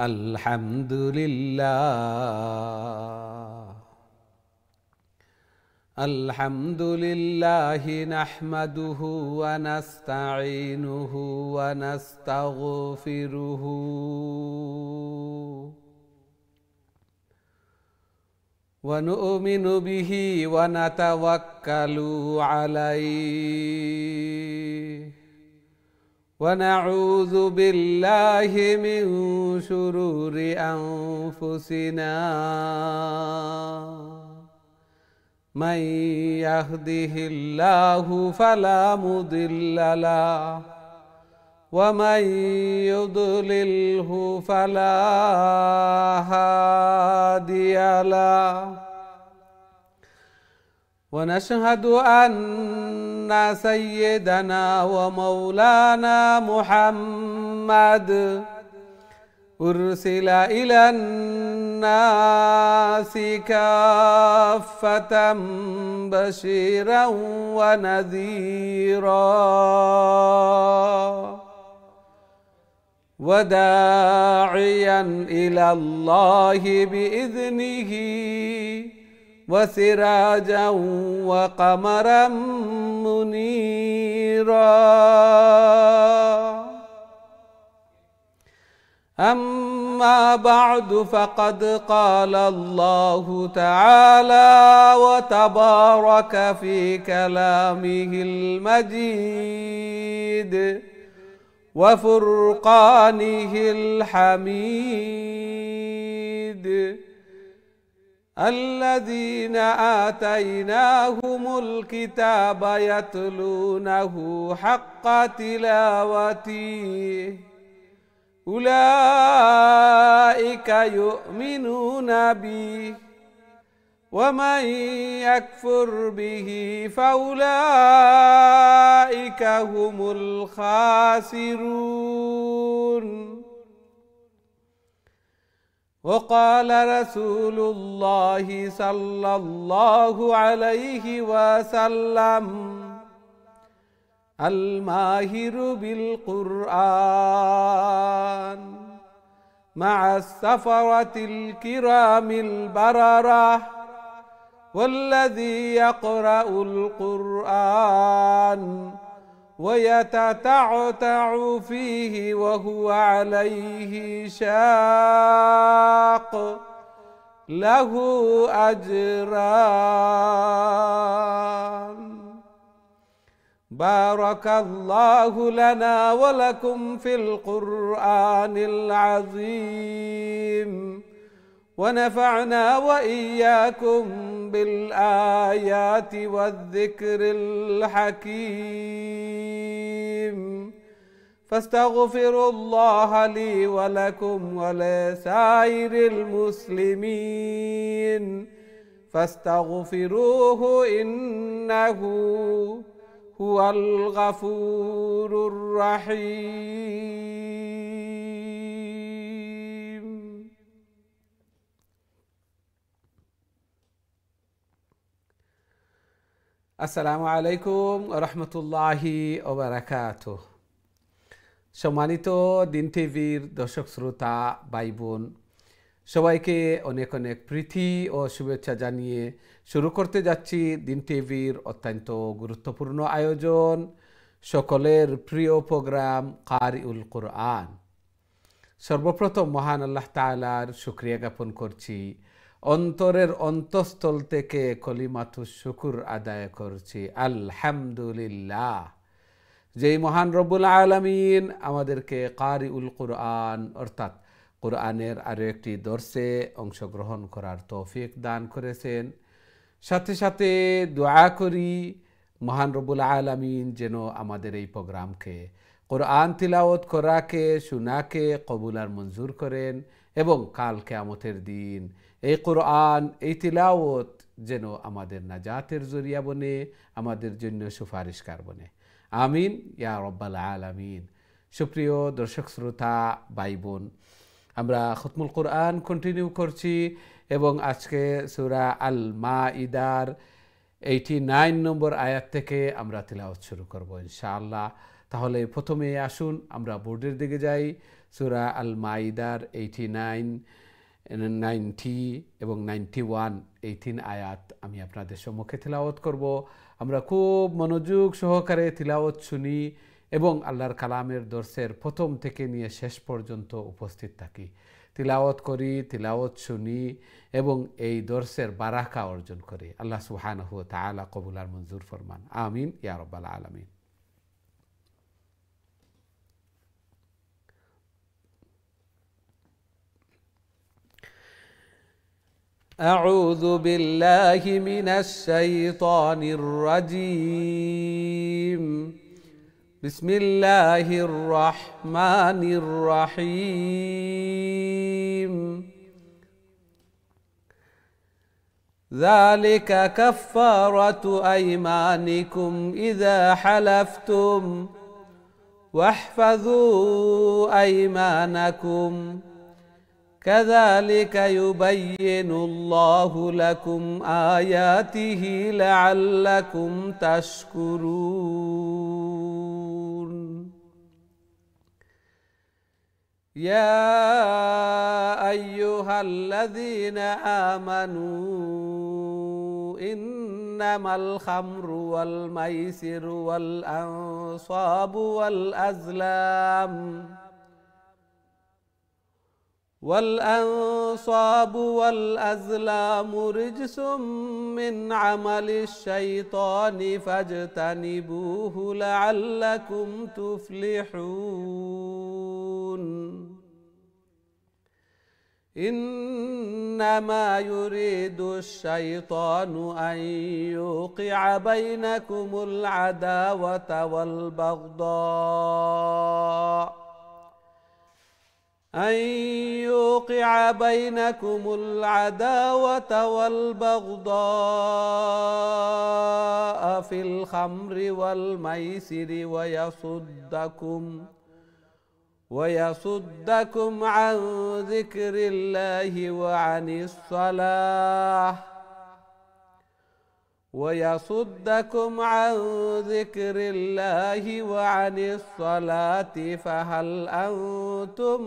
الحمد لله الحمد لله نحمده ونستعينه ونستغفره ونؤمن به ونتوكل عليه ونعوذ بالله من شرور أنفسنا من يهده الله فلا مضل له ومن يضلله فلا هادي له ونشهد أن سيدنا ومولانا محمد أرسل إلى الناس كافة بشيرا ونذيرا وداعيا إلى الله بإذنه وسراجا وقمرا منيرا أما بعد فقد قال الله تعالى وتبارك في كلامه المجيد وفرقانه الحميد الذين آتيناهم الكتاب يتلونه حق تلاوته أولئك يؤمنون به ومن يكفر به فأولئك هم الخاسرون وقال رسول الله صلى الله عليه وسلم الماهر بالقرآن مع السفرة الكرام البررة والذي يقرأ القرآن ويتتعتع فيه وهو عليه شاق له أجران. بارك الله لنا ولكم في القرآن العظيم ونفعنا وإياكم بالآيات والذكر الحكيم فاستغفروا الله لي ولكم ولسائر المسلمين فاستغفروه إنه هو الغفور الرحيم. আসসালামু আলাইকুম ওয়া রাহমাতুল্লাহি ওয়া বারাকাতুহু। সম্মানিত দিন টিভির দর্শক শ্রোতা ভাই বোন সবাইকে অনেক অনেক প্রীতি ও শুভেচ্ছা জানিয়ে শুরু করতে যাচ্ছি দিন টিভির অত্যন্ত গুরুত্বপূর্ণ আয়োজন সকলের প্রিয় প্রোগ্রাম কারিউল কুরআন। সর্বপ্রথম মহান আল্লাহ তাআলার শুকরিয়া জ্ঞাপন করছি, অন্তরের অন্তঃস্থল থেকে কলিমাতুশ শুকুর আদায় করছি আলহামদুলিল্লাহ। যেই মহান রব্বুল আলামিন আমাদেরকে কারিউল কুরআন অর্থাৎ কুরআনের আরও একটি দর্সে অংশগ্রহণ করার তৌফিক দান করেছেন। সাথে সাথে দোয়া করি মহান রব্বুল আলামিন যেন আমাদের এই প্রোগ্রামকে কুরআন তিলাওয়াত করাকে শোনাকে কবুল আর মঞ্জুর করেন এবং কাল কিয়ামতের দিন এই কুরআন এই তিলাওয়াত যেন আমাদের নাজাতের জরিয়া বনে, আমাদের জন্য সুপারিশকার বনে। আমিন ইয়া রব্বাল আলামিন। সুপ্রিয় দর্শক শ্রোতা ভাই বোন, আমরা খতমুল কুরআন কন্টিনিউ করছি এবং আজকে সূরা আল মাইদার 89 নম্বর আয়াত থেকে আমরা তিলাওয়াত শুরু করব ইনশাআল্লাহ। তাহলে প্রথমে আসুন আমরা বোর্ডের দিকে যাই। সূরা আল মাইদার 89, 90 এবং 91 এই 3 আয়াত আমি আপনাদের সম্মুখে তিলাওয়াত করব। আমরা খুব মনোযোগ সহকারে তিলাওয়াত শুনি এবং আল্লাহর কালামের দর্শের প্রথম থেকে নিয়ে শেষ পর্যন্ত উপস্থিত থাকি, তিলাওয়াত করি, তিলাওয়াত শুনি এবং এই দর্শের বারাকা অর্জন করি। আল্লাহ সুবহানাহু ওয়া তাআলা কবুল আর মঞ্জুর ফরমান, আমিন ইয়া রাব্বাল আলামিন। أعوذ بالله من الشيطان الرجيم. بسم الله الرحمن الرحيم. ذلك كفارة أيمانكم إذا حلفتم واحفظوا أيمانكم كذلك يبين الله لكم آياته لعلكم تشكرون. يا أيها الذين آمنوا إنما الخمر والميسر والأنصاب والأزلام رجس من عمل الشيطان فاجتنبوه لعلكم تفلحون. إنما يريد الشيطان أن يوقع بينكم العداوة والبغضاء في الخمر والميسر ويصدكم عن ذكر الله وعن الصلاة فهل أنتم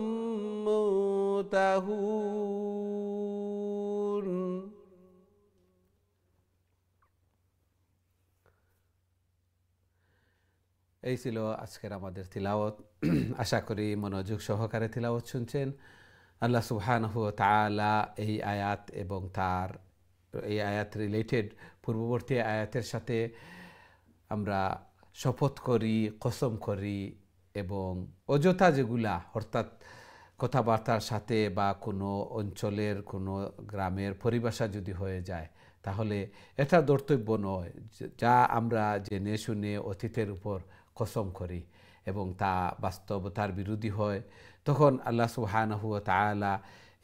منتهون. এই ছিল আজকের আমাদের তিলাওয়াত। আশা করি মনোযোগ সহকারে তিলাওয়াত শুনছেন। আল্লাহ সুবহানাহু ওয়া তাআলা এই আয়াত এবং তার এই আয়াত রিলেটেড পূর্ববর্তী আয়াতের সাথে আমরা শপথ করি, কসম করি এবং অযথা যেগুলা অর্থাৎ কথাবার্তার সাথে বা কোনো অঞ্চলের কোনো গ্রামের পরিভাষা যদি হয়ে যায় তাহলে এটা ধর্তব্য নয়। যা আমরা জেনে শুনে অতীতের উপর কসম করি এবং তা বাস্তবতার বিরোধী হয়, তখন আল্লাহ সুবহানাহু ওয়া তাআলা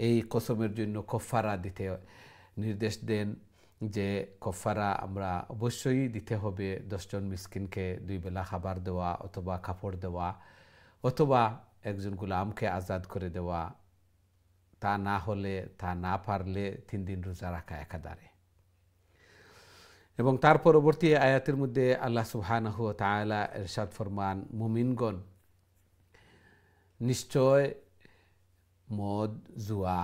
এই কসমের জন্য কফারা দিতে নির্দেশ দেন যে কফারা আমরা অবশ্যই দিতে হবে 10 জন মিসকিনকে 2 বেলা খাবার দেওয়া অথবা কাপড় দেওয়া অথবা একজন গোলামকে আজাদ করে দেওয়া, তা না পারলে 3 দিন রোজা রাখা একাধারে। এবং তার পরবর্তী আয়াতের মধ্যে আল্লাহ সুবহানাহু ওয়া তাআলা ইরশাদ ফরমান, মুমিনগণ নিশ্চয় মদ, জুয়া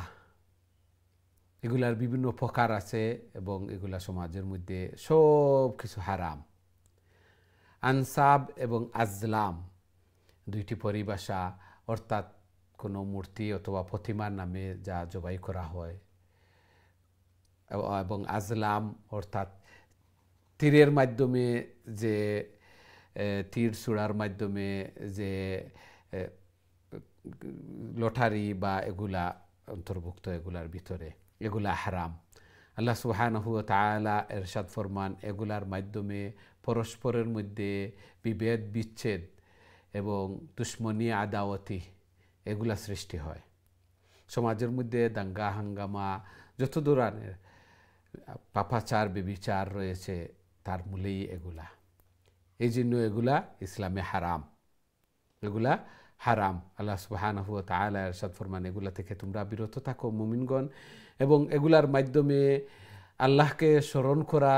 এগুলার বিভিন্ন প্রকার আছে এবং এগুলা সমাজের মধ্যে সব কিছু হারাম। আনসাব এবং আজলাম 2টি পরিভাষা, অর্থাৎ কোনো মূর্তি অথবা প্রতিমার নামে যা জবাই করা হয়, এবং আজলাম অর্থাৎ তীরের মাধ্যমে যে তীর ছোড়ার মাধ্যমে যে লটারি বা এগুলা অন্তর্ভুক্ত, এগুলার ভিতরে এগুলা হারাম। আল্লাহ সুবহানাহু ওয়া তাআলা ইরশাদ ফরমান, এগুলার মাধ্যমে পরস্পরের মধ্যে বিভেদ বিচ্ছেদ এবং দুশ্মনী আদাওয়াতি এগুলা সৃষ্টি হয়। সমাজের মধ্যে দাঙ্গা হাঙ্গামা, যত ধরনের পাপাচার বেবিচার রয়েছে তার মূলেই এগুলা। এই জন্য এগুলা ইসলামে হারাম, এগুলা হারাম। আল্লাহ সুবহানাহু ওয়া তাআলা ইরশাদ ফরমান, এগুলা থেকে তোমরা বিরত থাকো মুমিনগণ। এবং এগুলার মাধ্যমে আল্লাহকে স্মরণ করা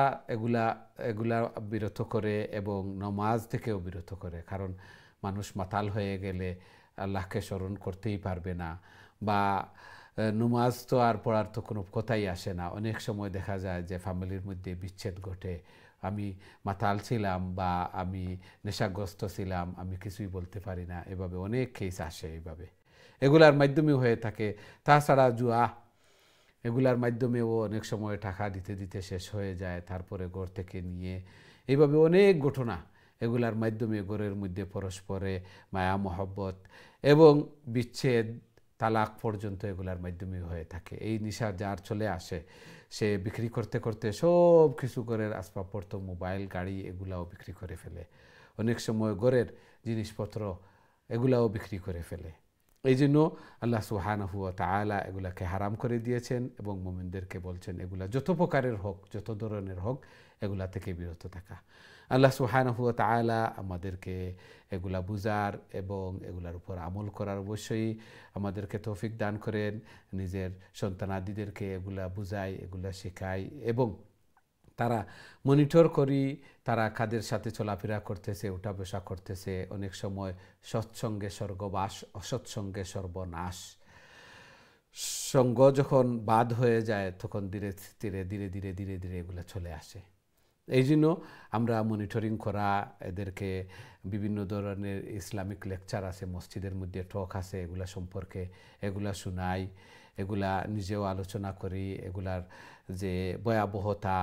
এগুলা বিরত করে এবং নামাজ থেকেও বিরত করে। কারণ মানুষ মাতাল হয়ে গেলে আল্লাহকে স্মরণ করতেই পারবে না, বা নমাজ তো আর পড়ার তো কোনো কথাই আসে না। অনেক সময় দেখা যায় যে ফ্যামিলির মধ্যে বিচ্ছেদ ঘটে, আমি মাতাল ছিলাম বা আমি নেশাগ্রস্ত ছিলাম, আমি কিছুই বলতে পারি না, এভাবে অনেক কেস আসে। এইভাবে এগুলার মাধ্যমে হয়ে থাকে। তাছাড়া জুয়া, এগুলার মাধ্যমেও অনেক সময় টাকা দিতে দিতে শেষ হয়ে যায়, তারপরে ঘর থেকে নিয়ে, এইভাবে অনেক ঘটনা এগুলার মাধ্যমে ঘরের মধ্যে পরস্পরে মায়া মহব্বত এবং বিচ্ছেদ, তালাক পর্যন্ত এগুলার মাধ্যমে হয়ে থাকে। এই নিশা যার চলে আসে, সে বিক্রি করতে করতে সব কিছু ঘরের আসবাবপত্র, মোবাইল, গাড়ি এগুলাও বিক্রি করে ফেলে। অনেক সময় ঘরের জিনিসপত্র এগুলাও বিক্রি করে ফেলে। এই জন্য আল্লাহ সুবহানাহু ওয়া তাআলা এগুলাকে হারাম করে দিয়েছেন এবং মুমিনদেরকে বলছেন এগুলা যত প্রকারের হোক, যত ধরনের হোক, এগুলা থেকে বিরত থাকা। আল্লাহ সুবহানাহু ওয়া তাআলা আমাদেরকে এগুলা বুঝার এবং এগুলার উপর আমল করার অবশ্যই আমাদেরকে তৌফিক দান করেন। নিজের সন্তানাদিদেরকে এগুলা বুঝাই, এগুলা শেখাই এবং তারা মনিটর করি তারা কাদের সাথে চলাফেরা করতেছে, উঠা বসা করতেছে। অনেক সময় সৎসঙ্গে স্বর্গবাস, অসৎসঙ্গে সর্বনাশ। সঙ্গ যখন বাদ হয়ে যায় তখন ধীরে ধীরে ধীরে ধীরে ধীরে ধীরে এগুলো চলে আসে। এই জন্য আমরা মনিটরিং করা, এদেরকে বিভিন্ন ধরনের ইসলামিক লেকচার আছে, মসজিদের মধ্যে টক আছে, এগুলা সম্পর্কে এগুলা শুনাই, এগুলা নিজেও আলোচনা করি, এগুলার যে ভয়াবহতা,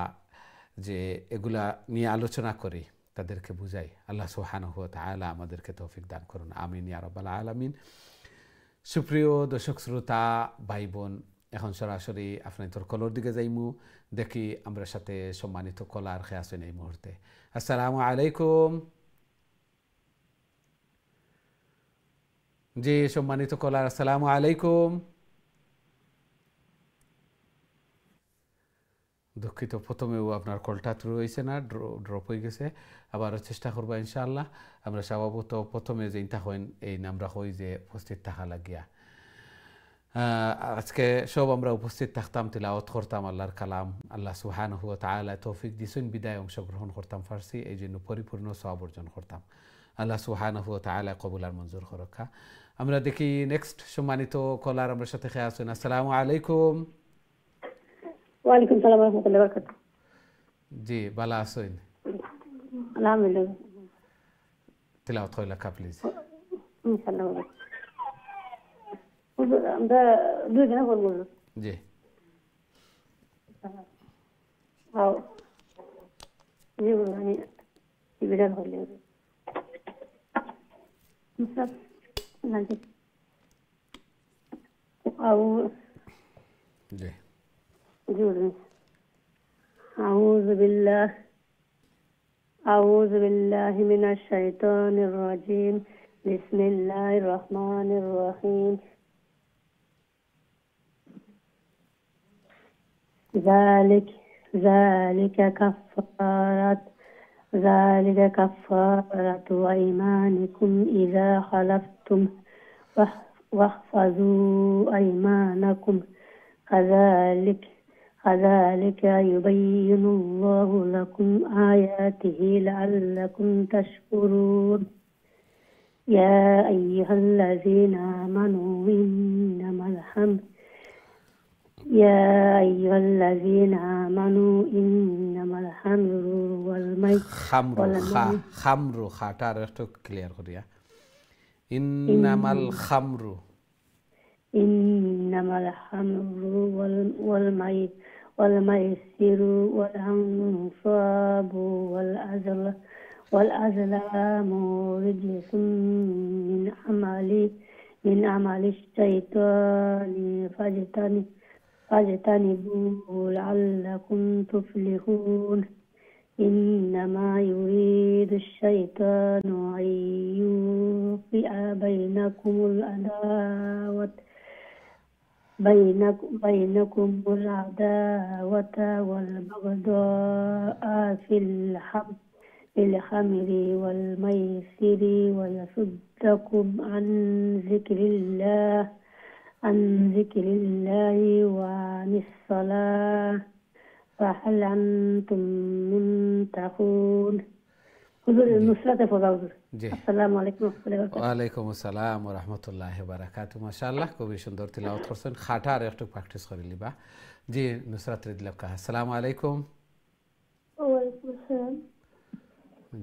যে এগুলা নিয়ে আলোচনা করি, তাদেরকে বুঝাই। আল্লাহ সুবহানাহু ওয়া তাআলা আমাদেরকে তৌফিক দান করুন, আমিন ইয়া রাব্বাল আলামিন। সুপ্রিয় দর্শক শ্রোতা ভাই বোন, এখন সরাসরি আপনাদের কলর দিকে যাইমু, দেখি আমরা সাথে সম্মানিত কলার খেয়ে আছেন এই মুহূর্তে। আসসালামু আলাইকুম। জি সম্মানিত কলার, আসসালামু আলাইকুম। দুঃখিত, প্রথমেও আপনার কলটা থ্রু হয়েছে না, ড্রপ হয়ে গেছে। আবারও চেষ্টা করবো ইনশাআল্লাহ। আমরা স্বভাবত প্রথমে যে ইনতা হইন এই নামরা হই যে উপস্থিত থাকা লাগিয়া। আজকে সব আমরা উপস্থিত থাকতাম, তিলাওয়াত করতাম আল্লাহর কালাম। আল্লাহ সুবহানাহু ওয়া তাআলা তৌফিক দিয়েছেন বিদায় অংশগ্রহণ করতাম ফার্সি, এই জন্য পরিপূর্ণ সওয়াব অর্জন করতাম। আল্লাহ সুবহানাহু ওয়া তাআলা কবুল আর মঞ্জুর করুক। আমরা দেখি নেক্সট সম্মানিত কলার আমরা সাথে খেয়ে আছেন। আসসালামু আলাইকুম। ওয়ালাইকুম সালাম ওয়া রাহমাতুল্লাহি ওয়া বারাকাতুহু। জি ভালো আছেন? আলহামদুলিল্লাহ। তিলাওয়াত কইলা কা প্লিজ। ইনশাআল্লাহ। আমরা দুই দিন বলবো। জি। আও জি বলনি বিদায় হলে। সব নাকি আও জি। أعوذ بالله من الشيطان الرجيم. بسم الله الرحمن الرحيم. ذلك كفارة أيمانكم إذا حلفتم واحفظوا أيمانكم. كذلك يبين الله لكم آياته لعلكم تشكرون. يا أيها الذين آمنوا إنما الخمر والميسر খামরু খাটার একটু ক্লিয়ার করিয়া। ইন্নামাল খামরু والميسر والأنصاب والأزلام رجس من عمل الشيطان فاجتنبوه لعلكم تفلحون. إنما يريد الشيطان أن يوقع بينكم العداوة والبغضاء في الخمر والميسر ويصدكم عن ذكر الله وعن الصلاة فهل أنتم منتهون. حضور نصرت فضل. জি السلام عليكم ورحمة الله وبركاته. ওয়ালাইকুম আসসালাম ওয়া রাহমাতুল্লাহি ওয়া বারাকাতুহু মাশাআল্লাহ খুবই সুন্দর তিলাওয়াত করছেন খাটা আর একটু প্র্যাকটিস করে লিবা জি নুসরাত রিদলাকা আসসালামু আলাইকুম وعليكم السلام.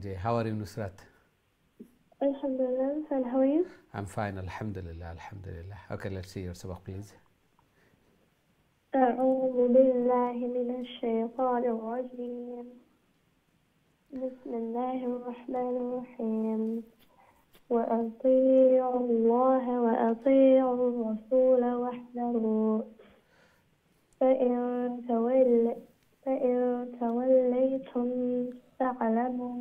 জি how are you Nusrat Alhamdulillah. And how are you? I'm fine alhamdulillah okay let's see your sabaq please أعوذ بالله من الشيطان الرجيم. بسم الله الرحمن الرحيم. وأطيعوا الله وأطيعوا الرسول واحذروا فإن توليتم فاعلموا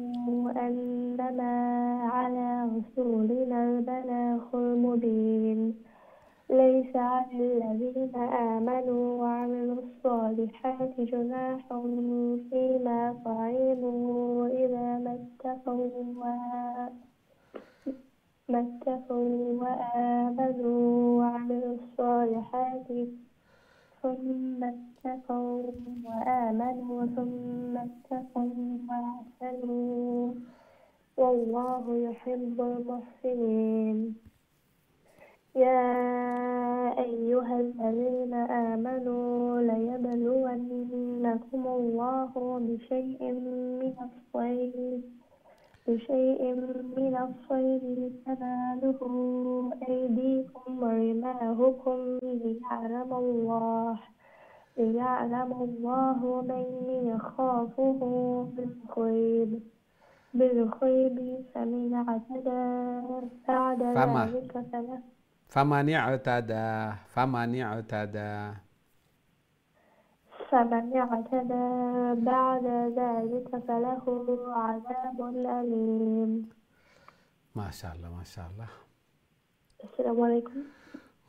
أنما على رسولنا البلاغ المبين. ليس على الذين آمنوا وعملوا الصالحات جناح فيما طعموا إذا ما اتقوا وآمنوا وعملوا الصالحات ثم اتقوا وآمنوا ثم اتقوا وأحسنوا والله يحب المحسنين. يا أيها الذين آمنوا ليبلونكم الله بشيء من الصيد تناله أيديكم ورماهكم ليعلم الله من يخافه بالغيب فمن اعتدى بعد ذلك فمن اعتدى بعد ذلك فله عذاب أليم. ما شاء الله السلام عليكم.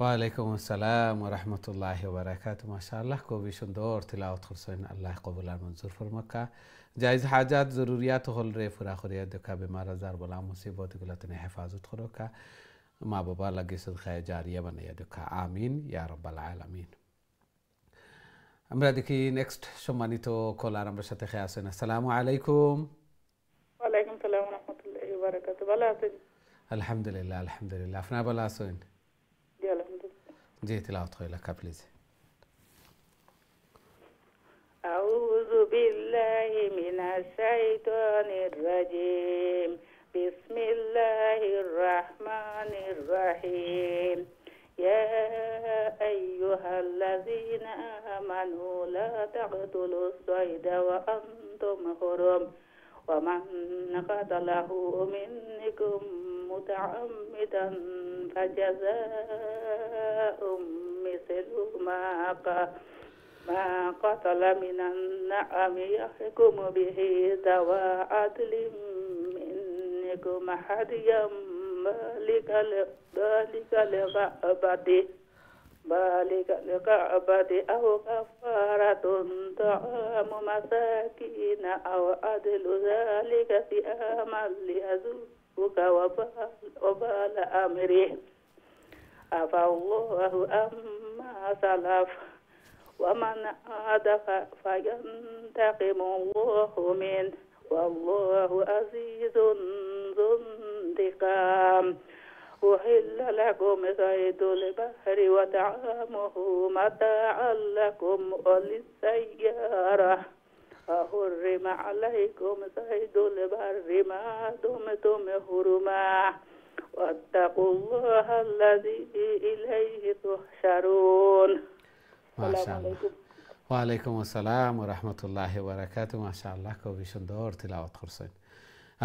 ওয়ালাইকুম আসসালাম ওয়া রাহমাতুল্লাহি ওয়া বারাকাতুহু মাশাআল্লাহ খুবই সুন্দর তিলাওয়াত করছেন আল্লাহ কবুল আর মঞ্জুর ফরমাকা জায়েজ হাজাত জরুরিয়াত হল রে পুরা করিয়া দেখা বেমার আজার বলা মুসিবত গুলাতে হেফাজত করোকা মা বাবা লাগে সদকায়ে জারিয়া বানাইয়া দেখা আমিন ইয়া রাব্বাল আলামিন আমরা দেখি নেক্সট সম্মানিত কলার আমার সাথে খেয়ে আছেন আসসালামু আলাইকুম ওয়ালাইকুম সালাম ওয়া রাহমাতুল্লাহি ওয়া বারাকাতুহু ভালো আছেন আলহামদুলিল্লাহ আপনারা ভালো আছেন জি আলহামদুলিল্লাহ জি তিলাওয়াত কইলা কা প্লিজ আউযু বিল্লাহি মিনাশ শাইতানির রাজীম বিসমিল্লাহির রাহমানির রহিম يا أيها الذين آمنوا لا تقتلوا الصيد وأنتم حرم ومن قتله منكم متعمدا فجزاء مثل ما قتل من النعم يحكم به ذوى عدل منكم هديا بالغ الكعبة أو كفارة طعام مساكين أو عدل ذلك صياما ليذوق وبال أمره عفا الله عما سلف ومن عاد فينتقم الله منه والله عزيز ذو انتقام. أحل لكم صيد البحر وطعامه متاعا لكم وللسيارة وحرم عليكم صيد البر ما دمتم حرما واتقوا الله الذي إليه تحشرون. السلام عليكم. ওয়ালাইকুম আসসালাম ওয়া রাহমাতুল্লাহি ওয়া বারাকাতুহু মাশাআল্লাহ খুবই সুন্দর তিলাওয়াত করছেন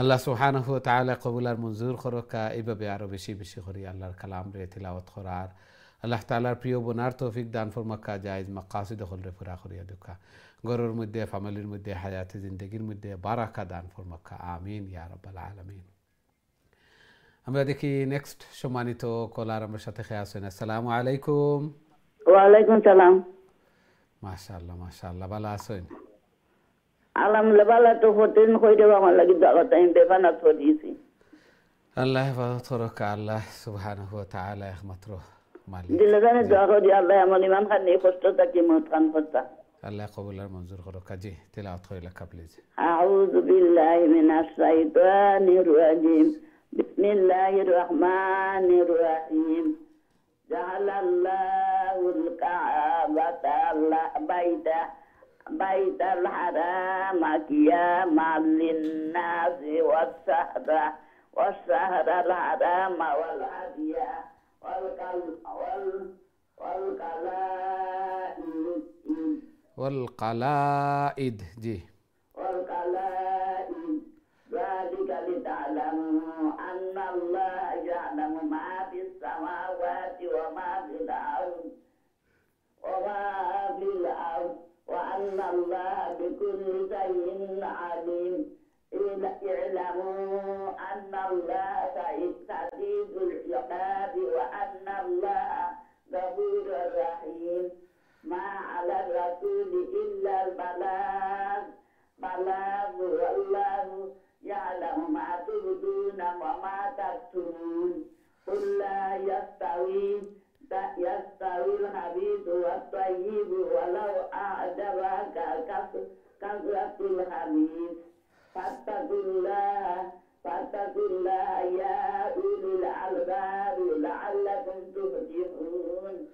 আল্লাহ সুবহানাহু ওয়া তাআলা কবুল আর মঞ্জুর করুকা এইভাবে আরো বেশি বেশি করে আল্লাহর কালাম রে তিলাওয়াত করার আল্লাহ তাআলার প্রিয় বোনার তৌফিক দান ফরমাকা জায়েজ মাকাসিদ হল রে পুরা করিয়া দুকা ঘরের মধ্যে ফ্যামিলির মধ্যে হায়াতে জিন্দেগির মধ্যে বারাকা দান ফরমাকা আমিন ইয়া রাব্বাল আলামিন আমরা দেখি নেক্সট সম্মানিত কলার আমার সাথে খেয়ে আছেন আসসালামু আলাইকুম ওয়া আলাইকুম সালাম মাশাআল্লাহ ভালো আছেন আলহামদুলিল্লাহ ভালো তো হতেন কইতে আমার লাগি দোয়া তাই বেবানা তো দিছি আল্লাহ হেফাজত করুক আল্লাহ সুবহানাহু ওয়া তাআলা একমাত্র মালিক দিলে জানে দোয়া করি আল্লাহ আমার ইমান খান কষ্ট থাকি মত খান কথা আল্লাহ কবুল আর মঞ্জুর করো কাজী তেলাওয়াত করে লেখা প্লিজ أعوذ بالله من الشيطان الرجيم بسم الله الرحمن الرحيم جعل الله الكعبة بيت الحرام قياما للناس والشهر الحرام والهدي والقلائد جي والقلائد ذلك لتعلموا أن الله يعلم ما في السماوات وما في الأرض وأن الله بكل شيء عليم اعلموا أن الله شديد العقاب وأن الله غفور رحيم ما على الرسول إلا البلاغ والله يعلم ما تبدون وما تكتمون قل لا يستوي الخبيث والطيب ولو أعجبك كثرة الخبيث فاتقوا الله يا أولي الألباب لعلكم تفلحون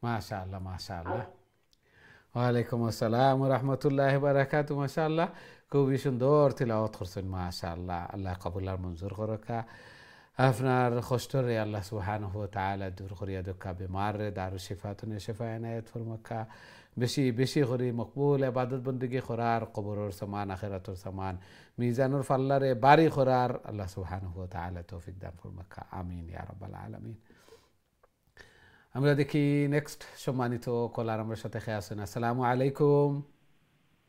ما شاء الله ما شاء الله ওয়ালাইকুম আসসালাম ওয়া রাহমাতুল্লাহি ওয়া বারাকাতুহু মাশাআল্লাহ খুবই সুন্দর তিলাওয়াত করছেন মাশাআল্লাহ আল্লাহ কবুল আর মঞ্জুর করুকা আপনার কষ্টরে আল্লাহ সুবহানাহু ওয়া তাআলা দূর করিয়া দক্কা বিমার রে দারু শিফাতুন শিফা ইনায়াত ফরমাকা বেশি বেশি করে মকবুল ইবাদত বندگی করার কবরের সমান আখিরাতের সমান মিজানুর ফাল্লারে বাড়ি করার আল্লাহ সুবহানাহু ওয়া তাআলা তৌফিক দান ফরমাকা আমিন ইয়া রাব্বাল আলামিন আমরা দেখি নেক্সট সম্মানিত কলার আমার সাথে খেয়ে আছেন আসসালামু আলাইকুম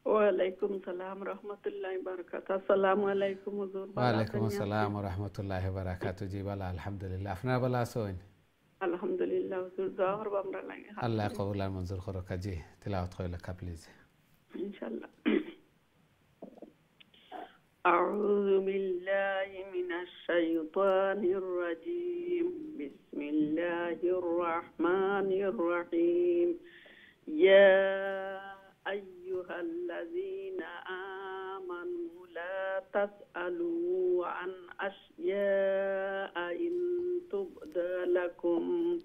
ওয়ালাইকুম সালাম রহমতুল্লাহি বারাকাতুহু আসসালামু আলাইকুম হুজুর ওয়ালাইকুম আসসালাম ওয়া রাহমাতুল্লাহি ওয়া বারাকাতুহু জি ভালো আলহামদুলিল্লাহ আপনারা ভালো আছেন আলহামদুলিল্লাহ হুজুর দোয়া করব আমরা লাগে আল্লাহ কবুল আর মঞ্জুর করুক জি তিলাওয়াত করে লেখা প্লিজ ইনশাআল্লাহ أعوذ بالله من الشيطان الرجيم بسم الله الرحمن الرحيم يا أيها الذين آمنوا لا تسألوا عن أشياء إن تبد لكم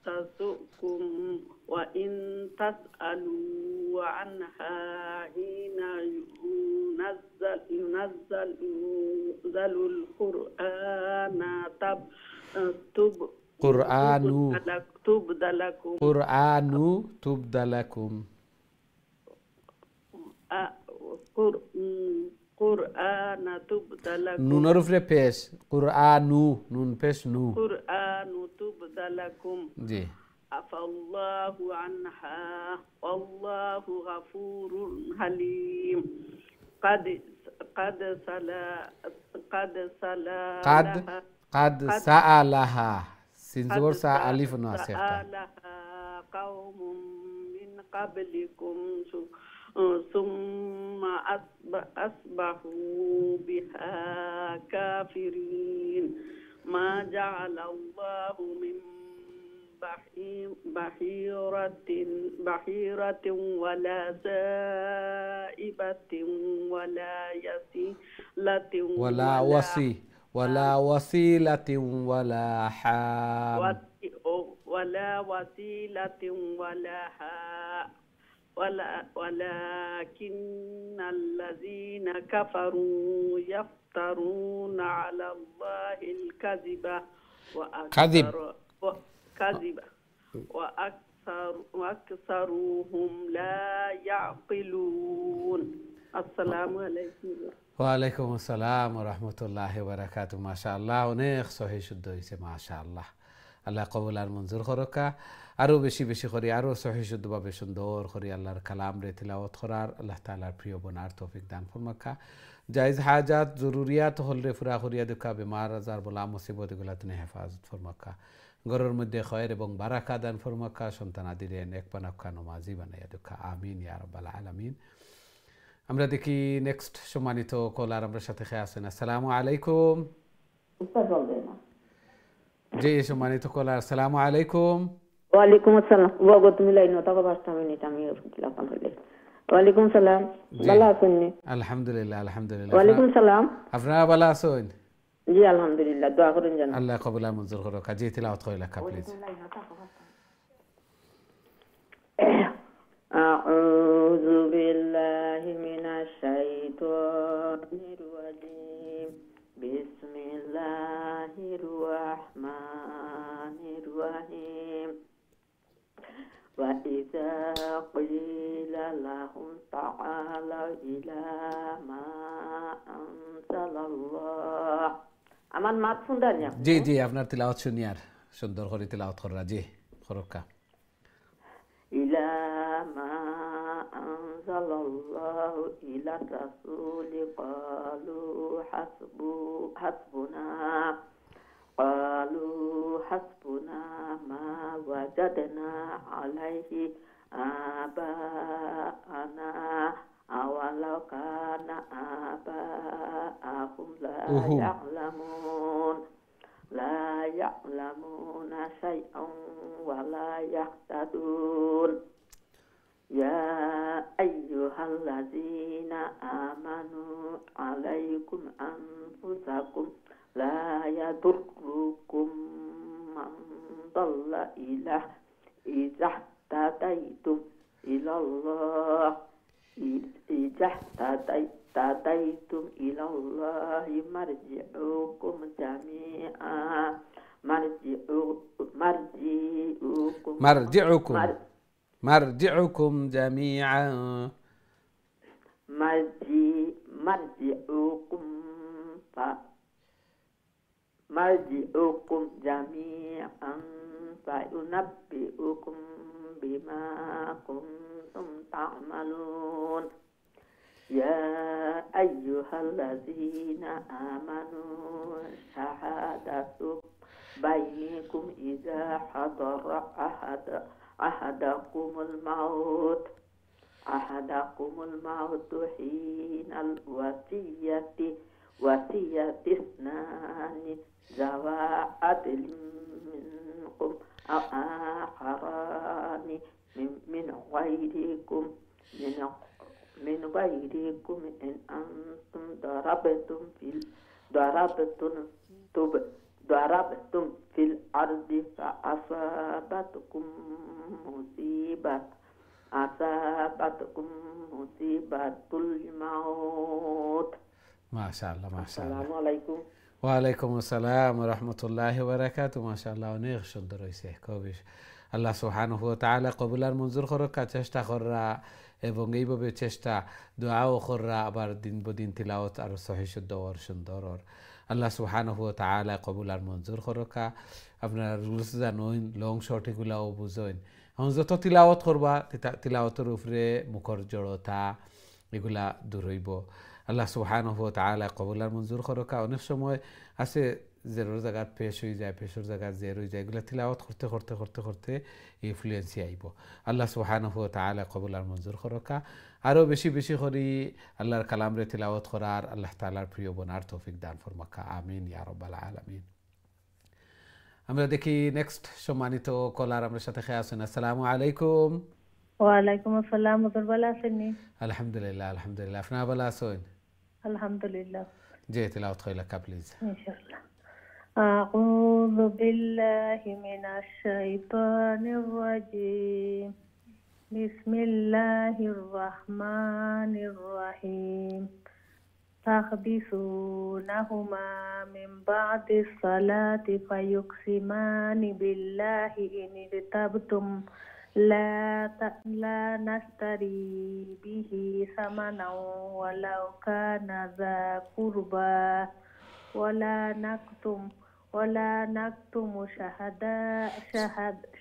تسؤكم وإن تسألوا عنها حين ينزل القرآن تبد لكم قرآن تبد لكم نون رفع پیش قرآنو نون پیش نو قرآن تبد لكم جی عفى الله عنها والله غفور حليم قد سألها سنزور سألف ناسخة سألها قوم من قبلكم ثم أصبحوا بها كافرين ما جعل الله من بحيرة ولا سائبة ولا يسيلة ولا وسيلة ولا حام ولا وسيلة ولا حام ولكن الذين كفروا يفترون على الله الكذب وأكثرهم لا يعقلون السلام عليكم ওয়ালাইকুম আসসালাম ওয়া রাহমাতুল্লাহি ওয়া বারাকাতুহু মাশাআল্লাহ অনেক সহি শুদ্ধ হইছে মাশাআল্লাহ আল্লাহ কবুল আর মঞ্জুর করুকা আরো বেশি বেশি করে আরো সহি শুদ্ধভাবে সুন্দর করে আল্লাহর কালাম রে তিলাওয়াত করার আল্লাহ তাআলার প্রিয় বনার তৌফিক দান ফরমাকা জায়েজ হাজাত জরুরিয়াত হল রে ফুরা করিয়া দুকা বিমার আজার বলা মুসিবত গুলাতে হেফাজত ফরমাকা ঘরের মধ্যে খয়ের এবং বারাকা দান ফরমাকা সন্তান আদিরে নেক পানাকা নমাজি বানাইয়া দুকা আমিন ইয়া রাব্বাল আলামিন আমরা দেখি নেক্সট সম্মানিত কলার আমার সাথে খেয়ে আছেন আসসালামু আলাইকুম জি সম্মানিত কলার আসসালামু আলাইকুম ওয়ালাইকুম আসসালাম ওগো তুমি লাইন থাকো 5 মিনিট আমি টেলিফোন করলে ওয়ালাইকুম সালাম ভালো আছেন নি আলহামদুলিল্লাহ আলহামদুলিল্লাহ ওয়ালাইকুম সালাম আপনারা ভালো আছেন জি আলহামদুলিল্লাহ দোয়া করেন জান আল্লাহ কবুল আর মঞ্জুর করুক কাজী তিলাওয়াত কইলা প্লিজ أعوذ بالله من الشيطان الرجيم بسم الله الرحمن الرحيم وإذا قيل لهم تعالوا إلى ما أنزل الله আমার মাত শুনতেন না জি জি আপনার তিলাওয়াত শুনি আর সুন্দর করে তিলাওয়াত করা জি করুকা إلى ما أنزل الله إلى الرسول قالوا حسبنا ما وجدنا عليه آباءنا أولو كان آباءهم لا يعلمون شيئا ولا يهتدون يا أيها الذين آمنوا عليكم أنفسكم لا يضركم من ضل إذا اهتديتم إلى الله إذا اهتديتم إلى الله مرجعكم جميعا مرجعكم جميعا فينبئكم بما كنتم تعملون يا أيها الذين آمنوا شهادة بينكم إذا حضر أحدكم الموت حين وصية اثنان ذوى عدل منكم أو آخران من غيركم إن أنتم ضربتم في الأرض فأصابتكم مصيبة الموت ما شاء الله ما شاء الله السلام عليكم ওয়ালাইকুম আসসালাম রহমতুল্লাহি বারাকাতু মাশাআল্লাহ অনেক সুন্দর হয়েছে খুবই আল্লাহ সুবহানাহু ওয়া তাআলা কবুল আর মঞ্জুর করুক চেষ্টা করা এবং এইভাবে চেষ্টা দোয়াও করা আবার দিন বদিন তিলাওয়াত আর সহিহ শুদ্ধ আর সুন্দর আর আল্লাহ সুবহানাহু ওয়া তাআলা কবুল আর মঞ্জুর করুক আপনারা রুলস জানেন লং শর্ট এগুলাও বুঝেন এখন যত তিলাওয়াত করবা তিলাওয়াতের উপরে মুখর জড়তা এগুলা দূর হইব আল্লাহ সুবহানাহু ওয়া তাআলা কবুল আর মঞ্জুর করুক অনেক সময় আছে জেরোর জায়গাত পেশ হয়ে যায় পেশর জায়গাত জের হয়ে যায় এগুলো তিলাওয়াত করতে ইনফ্লুয়েন্সি আইব আল্লাহ সুবহানাহু ওয়া তাআলা কবুল আর মঞ্জুর করুক আরও বেশি বেশি করে আল্লাহর কালামরে তিলাওয়াত করার আল্লাহ তাআলার প্রিয় বনার তৌফিক দান ফরমাকা আমিন ইয়া রাব্বাল আলামিন আমরা দেখি নেক্সট সম্মানিত কলার আমার সাথে খেয়ে আছেন আসসালামু আলাইকুম ওয়ালাইকুম আসসালাম ভালো আছেন নি আলহামদুলিল্লাহ আলহামদুলিল্লাহ আপনারা ভালো আছেন আলহামদুলিল্লাহ জি তিলাওয়াত কইলা প্লিজ ইনশাআল্লাহ أعوذ بالله من الشيطان الرجيم بسم الله الرحمن الرحيم تحبسونهما من بعد الصلاة فيقسمان بالله إن ارتبتم لا نشتري به ثمنا ولو كان ذا قربى ولا نكتم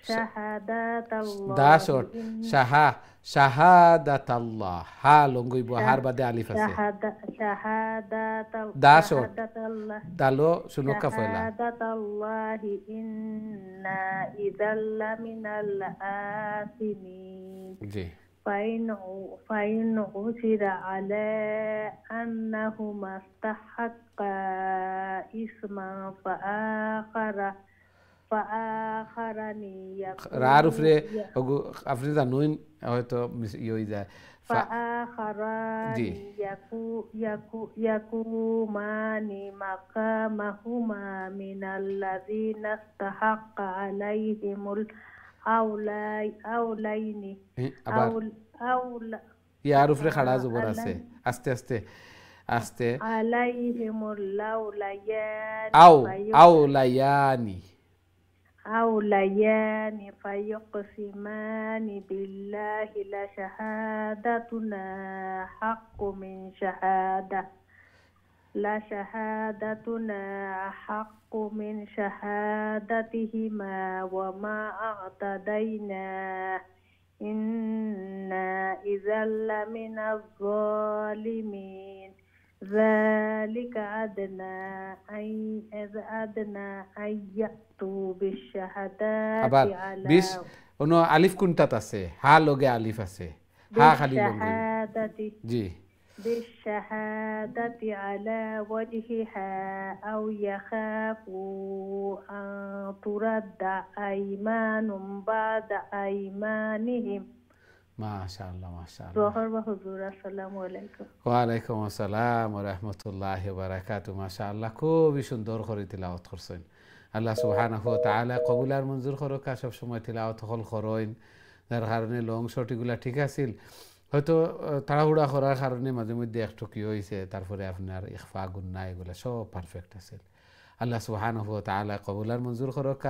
شهادات الله داشور شهادة الله ها لونغوي بوهار بدي ألف أسي داشور دالو شنو كفولا شهادة الله إنا إذا لمن الآثمين جي فإن عثر على أنهما استحقا إثما فآخرني রার উপরে يقول আপনি জানুন হয়তো ইয়ে হয়ে যায় فآخران জি يقومان مقامهما من الذين استحق عليهم الأولين আবার ইয়ার উপরে খাড়া জবর আছে আস্তে আস্তে আস্তে عليهم الأوليان আউলায়ানি أوليان فيقسمان بالله لشهادتنا حق من شهادة لشهادتنا حق من شهادتهما وما أعتدينا إنا إذا لمن الظالمين ذلك أدنى أن يأتوا بالشهادات আবার على 20 ono আলিফ কোনটাত আছে হা লগে আলিফ আছে হা খালি লগে بالشهادة জি بالشهادة على وجهها أو يخافوا أن ترد أيمان بعد أيمانهم মাশাআল্লাহ মাশাআল্লাহ ظهر وحضور السلام عليكم ওয়ালাইকুম আসসালাম ওয়া রাহমাতুল্লাহি ওয়া বারাকাতুহু মাশাআল্লাহ খুবই সুন্দর করে তিলাওয়াত করছেন আল্লাহ সুবহানাহু ওয়া তাআলা কবুল আর মঞ্জুর করুক সব সময় তিলাওয়াত হল করেন যার কারণে লং শর্টগুলা ঠিক আছিল হয়তো তাড়াহুড়া করার কারণে মাঝে মধ্যে একটু কি হয়েছে তারপরে আপনার ইখফা গুন্না এগুলা সব পারফেক্ট আছে আল্লাহ সুবহানাহু ওয়া তাআলা কবুল আর মঞ্জুর করুক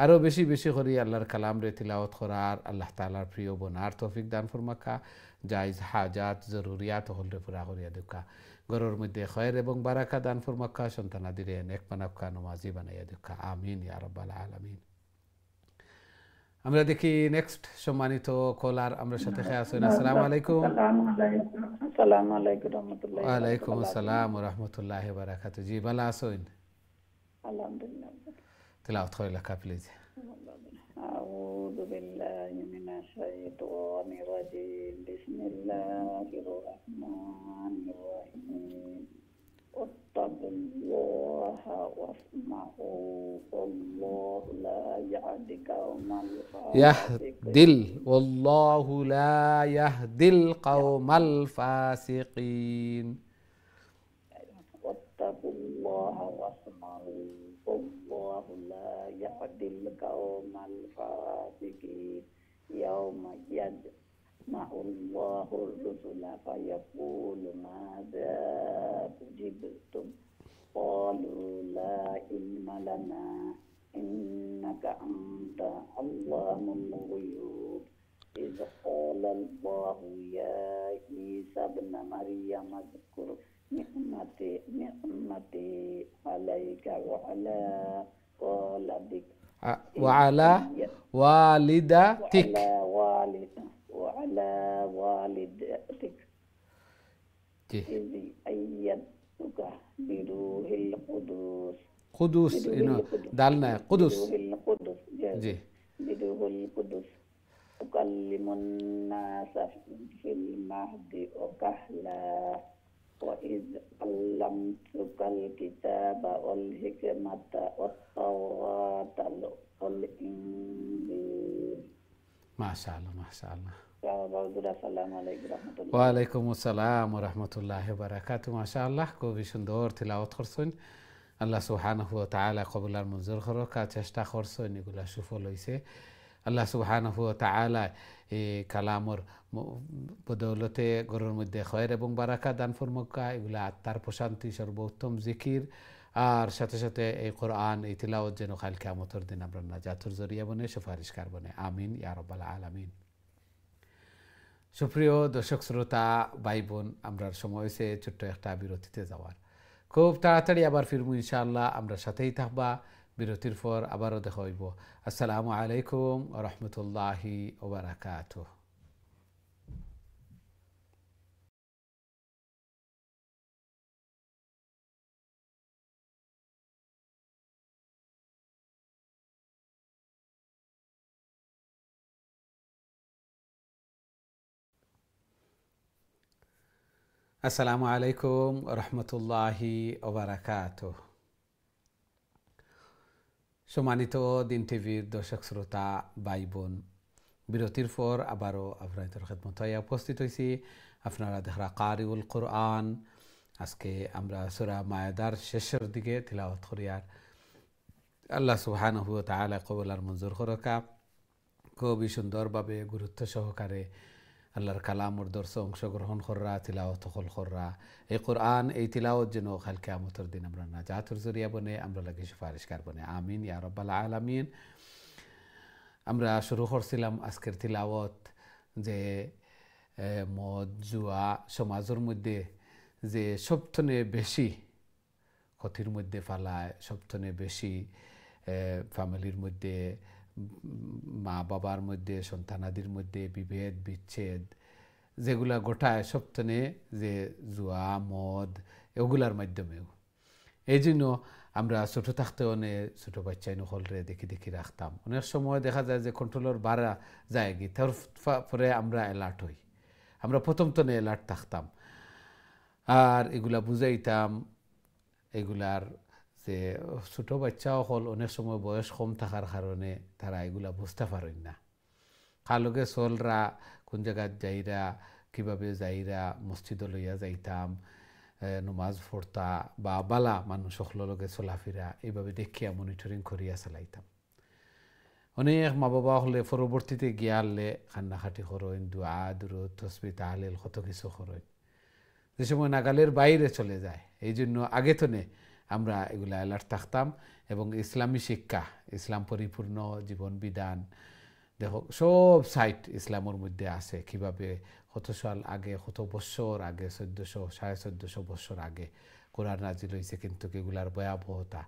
আরো বেশি বেশি করে আল্লাহর কালাম রে তিলাওয়াত করার আল্লাহ তাআলার প্রিয় বনার তৌফিক দান ফরমাকা জায়েজ হাজাত জরুরিয়াত হলরে পুরা করিয়া দেকা ঘরের মধ্যে খয়ের এবং বারাকা দান ফরমাকা সন্তানাদিরে নেক বানাকা নমাজি বানাইয়া দেকা আমিন ইয়া রাব্বাল আলামিন আমরা দেখি নেক্সট সম্মানিত কলার আমরা সাথে আছেন আসসালামু আলাইকুম আসসালামু আলাইকুম রহমতুল্লাহ ওয়া আলাইকুম আসসালাম ওয়া রাহমাতুল্লাহি ওয়া বারাকাতুহু জি ভালো আছেন আলহামদুলিল্লাহ তিলাওয়াত করে লেখা প্লিজ أعوذ بالله من الشيطان الرجيم بسم الله الرحمن الرحيم واتقوا الله واسمعوا والله لا يهدي القوم الفاسقين والله لا يهدي القوم الفاسقين واتقوا الله واسمعوا والله لا يهدي القوم الفاسقين يوم يجمع الله الرسل فيقول ماذا أجبتم قالوا لا علم لنا إنك أنت علام الغيوب إذ قال الله يا عيسى ابن مريم اذكر نعمتي عليك وعلى والدك وعلى والدتك وعلى والدتك إذ أيدتك بروح القدس قدوس دالنا قدس جي بروح القدس تكلم الناس في المهد وكهلا وإذ علمتك الكتاب والحكمة والتوراة والإنجيل ما شاء الله ما شاء الله السلام عليكم ورحمة الله ওয়ালাইকুম আসসালাম ওয়া রাহমাতুল্লাহি ওয়া বারাকাতুহু মাশাআল্লাহ খুবই সুন্দর তিলাওয়াত করছেন আল্লাহ সুবহানাহু ওয়া তাআলা কবুল আর মঞ্জুর করুক চেষ্টা করছেন এগুলা সফল হইছে আল্লাহ সুবহানাহু ওয়া তাআলা এই কালামর বদৌলতে ঘরের মধ্যে খয়ের এবং বারাকা দান ফরমাকা এগুলা আত্মার প্রশান্তি সর্বোত্তম জিকির আর সাথে সাথে এই কোরআন এই তিলাওয়াত যেন কাল কিয়ামতের দিন আমরা নাজাতের জরিয়া বনে সুপারিশকার বনে আমিন ইয়া রাব্বাল আলামিন সুপ্রিয় দর্শক শ্রোতা ভাই বোন আমরা সময় হয়েছে ছোট্ট একটা বিরতিতে যাওয়ার খুব তাড়াতাড়ি আবার ফিরবো ইনশাআল্লাহ আমরা সাথেই থাকবা বিরতির পর আবারও দেখা হইব আসসালামু আলাইকুম ওয়া রাহমাতুল্লাহি ওয়া বারাকাতুহু আসসালামু আলাইকুম ওয়া রাহমাতুল্লাহি ওয়া বারাকাতুহু সম্মানিত দিন টিভির দর্শক শ্রোতা ভাই বোন, বিরতির পর আবারও আপনাদের খেদমতে উপস্থিত হয়েছি। আপনারা দেখা কারিউল কোরআন। আজকে আমরা সূরা মায়েদার শেষের দিকে তিলাওয়াত করি। আর আল্লাহ সুবহানাহু ওয়া তাআলা কবুল আর মঞ্জুর করকা। খুবই সুন্দরভাবে গুরুত্ব সহকারে আল্লাহর কালামর দর্শে অংশগ্রহণ কররা, তিলাওয়াত কররা। এই কোরআন, এই তিলাওয়াত যেন কাল কিয়ামতের দিন আমরা নাজাতের জরিয়া বনে, আমরা লাগে সুপারিশকার বনে। আমিন ইয়া রাব্বাল আলামিন। আমরা শুরু করছিলাম আজকের তিলাওয়াত যে মদ জুয়া সমাজের মধ্যে যে সবথনে বেশি ক্ষতির মধ্যে ফালায়, সবথনে বেশি ফ্যামিলির মধ্যে, মা বাবার মধ্যে, সন্তানাদির মধ্যে বিভেদ বিচ্ছেদ যেগুলা গোটায় সবথনে যে জুয়া মদ এগুলার মাধ্যমেও। এই জন্য আমরা ছোটো থাকতে অনেক ছোটো বাচ্চাই নকলরে দেখি দেখি রাখতাম। অনেক সময় দেখা যায় যে কন্ট্রোলের বাড়া যায় কি, তারপরে আমরা অ্যালার্ট হই। আমরা প্রথম তো অ্যালার্ট থাকতাম আর এগুলা বুঝাইতাম। এগুলার যে ছোটো বাচ্চাও হল অনেক সময় বয়স কম থাকার কারণে তারা এগুলা বুঝতে পারেন না। কালকে চলরা কোন জায়গায় যাইরা, কীভাবে যাইরা, মসজিদ লইয়া যাইতাম, নমাজ পড়তা বা বালা মানুষ সকলকে চলাফেরা এইভাবে দেখিয়া মনিটরিং করিয়া চালাইতাম। অনেক মা বাবা হলে পরবর্তীতে গিয়ালে কান্নাকাটি করেন, দুয়া দুরুদ তসবিহ তাহলিল কত কিছু করেন, যে সময় নাগালের বাইরে চলে যায়। এই জন্য আগে তো আমরা এগুলা অ্যালার্ট থাকতাম। এবং ইসলামী শিক্ষা, ইসলাম পরিপূর্ণ জীবন বিধান দেখো সব সাইট ইসলামের মধ্যে আছে। কিভাবে কত সাল আগে, কত বছর আগে, 1400 1450 বছর আগে কোরআন নাজিল হয়েছে, কিন্তু এগুলার ভয়াবহতা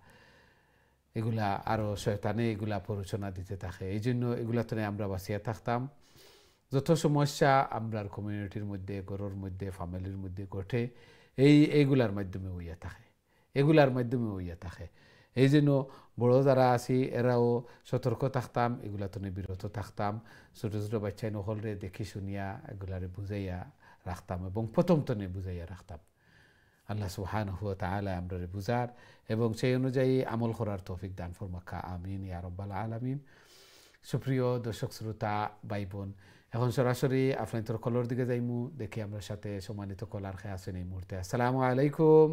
এগুলা আরও শয়তানে এগুলা প্ররোচনা দিতে থাকে। এই জন্য এগুলা তো আমরা বাঁচিয়া থাকতাম। যত সমস্যা আমরার কমিউনিটির মধ্যে, ঘরের মধ্যে, ফ্যামিলির মধ্যে ঘটে এইগুলার মাধ্যমে হইয়া থাকে, এগুলার মাধ্যমে হইয়া থাকে। এই জন্য বড় যারা আছি এরাও সতর্ক থাকতাম, এগুলা তো বিরত থাকতাম। ছোটো ছোটো বাচ্চাই নকলরে দেখি শুনিয়া এগুলারে বুঝাইয়া রাখতাম এবং প্রথম তো বুঝাইয়া রাখতাম। আল্লাহ সুবহানাহু ওয়া তাআলা আমরারে বুঝার এবং সেই অনুযায়ী আমল করার তৌফিক দান ফরমাকা। আমিন ইয়া রাব্বাল আলামিন। সুপ্রিয় দর্শক শ্রোতা ভাই বোন, এখন সরাসরি আপনাদের কলর দিকে যাইমু। দেখি আমরা সাথে সম্মানিত কলার খেয়ে আছেন এই মুহূর্তে। আসসালামু আলাইকুম।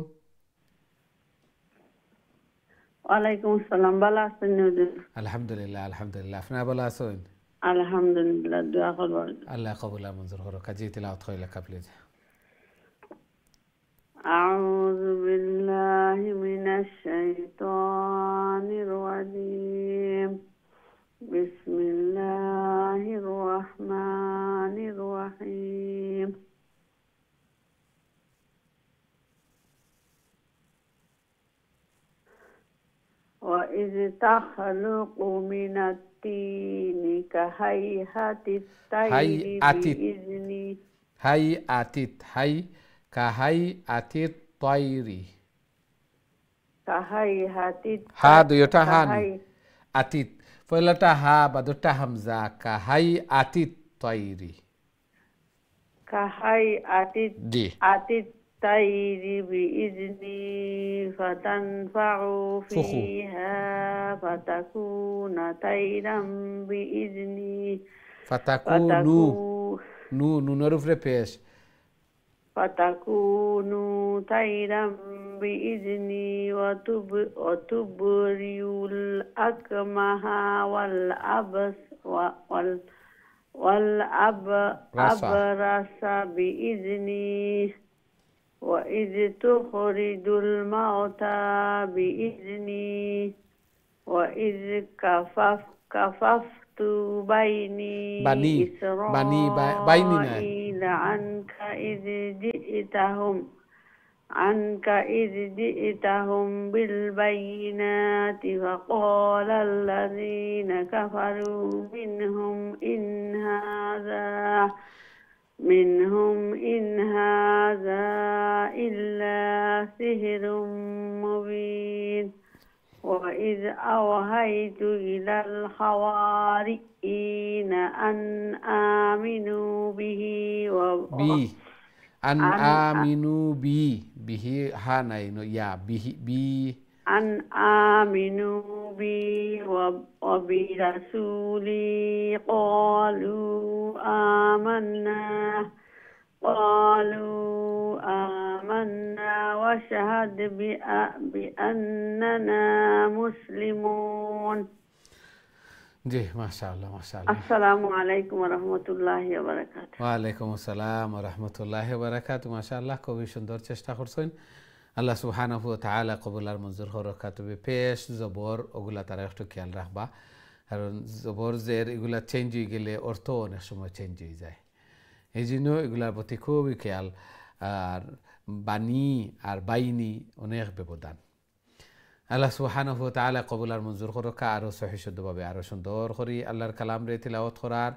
ওয়ালাইকুম আসসালাম। ভালো আছেন? আলহামদুলিল্লাহ আলহামদুলিল্লাহ। আপনারা ভালো আছেন? আলহামদুলিল্লাহ। দোয়া করবেন। আল্লাহ কবুল মঞ্জুর করো। কাজী তিলাওয়াত কইলা প্লিজ। আউযু বিল্লাহি মিনাশ শাইতানির রাজিম। বিসমিল্লাহির রহমানির রহিম। وإذ تخلق من الطين كهيئة الطير بإذني كهيئة الطير হা দুইটা হা আতিত পয়লাটা হা বাদুরটা হামজা। كهيئة الطير الطير بإذني فتنفع فيها فتكون طيرا بإذني فتكون طيرا بإذني وتبرئ الأكمه والأبرص بإذني وإذ تخرج الموتى بإذني وإذ كففت بني إسرائيل عنك إذ جئتهم بالبينات فقال الذين كفروا منهم إن هذا إلا سحر مبين وإذ أوحيت إلى الحواريين أن آمنوا به أن آمنوا به هانين يا به أن آمنوا بي وبرسولي قالوا آمنا واشهد بأننا مسلمون. জি মাশাআল্লাহ মাশাআল্লাহ। আসসালামু আলাইকুম ওয়া রাহমাতুল্লাহি ওয়া বারাকাতুহু। ওয়া আলাইকুম আসসালাম ওয়া রাহমাতুল্লাহি ওয়া বারাকাতুহু। মাশাআল্লাহ, খুবই সুন্দর চেষ্টা করছেন। আল্লাহ সুবহানাহু ওয়া তাআলা কবুল আর মঞ্জুর হরকা। তবে পেশ জবর ওগুলা তারা একটু খেয়াল রাখবা, কারণ জবর জের এগুলা চেঞ্জ হয়ে গেলে অর্থ অনেক সময় চেঞ্জ হয়ে যায়। এই জন্য এগুলার প্রতি খুবই খেয়াল। আর বানি আর বাইনি অনেক ব্যবধান। আল্লাহ সুবহানাহু ওয়া তাআলা কবুল আর মঞ্জুর হরকা। আরও সহি শুদ্ধভাবে আরও সুন্দর করি আল্লাহর কালাম রে তিলাওয়াত করার,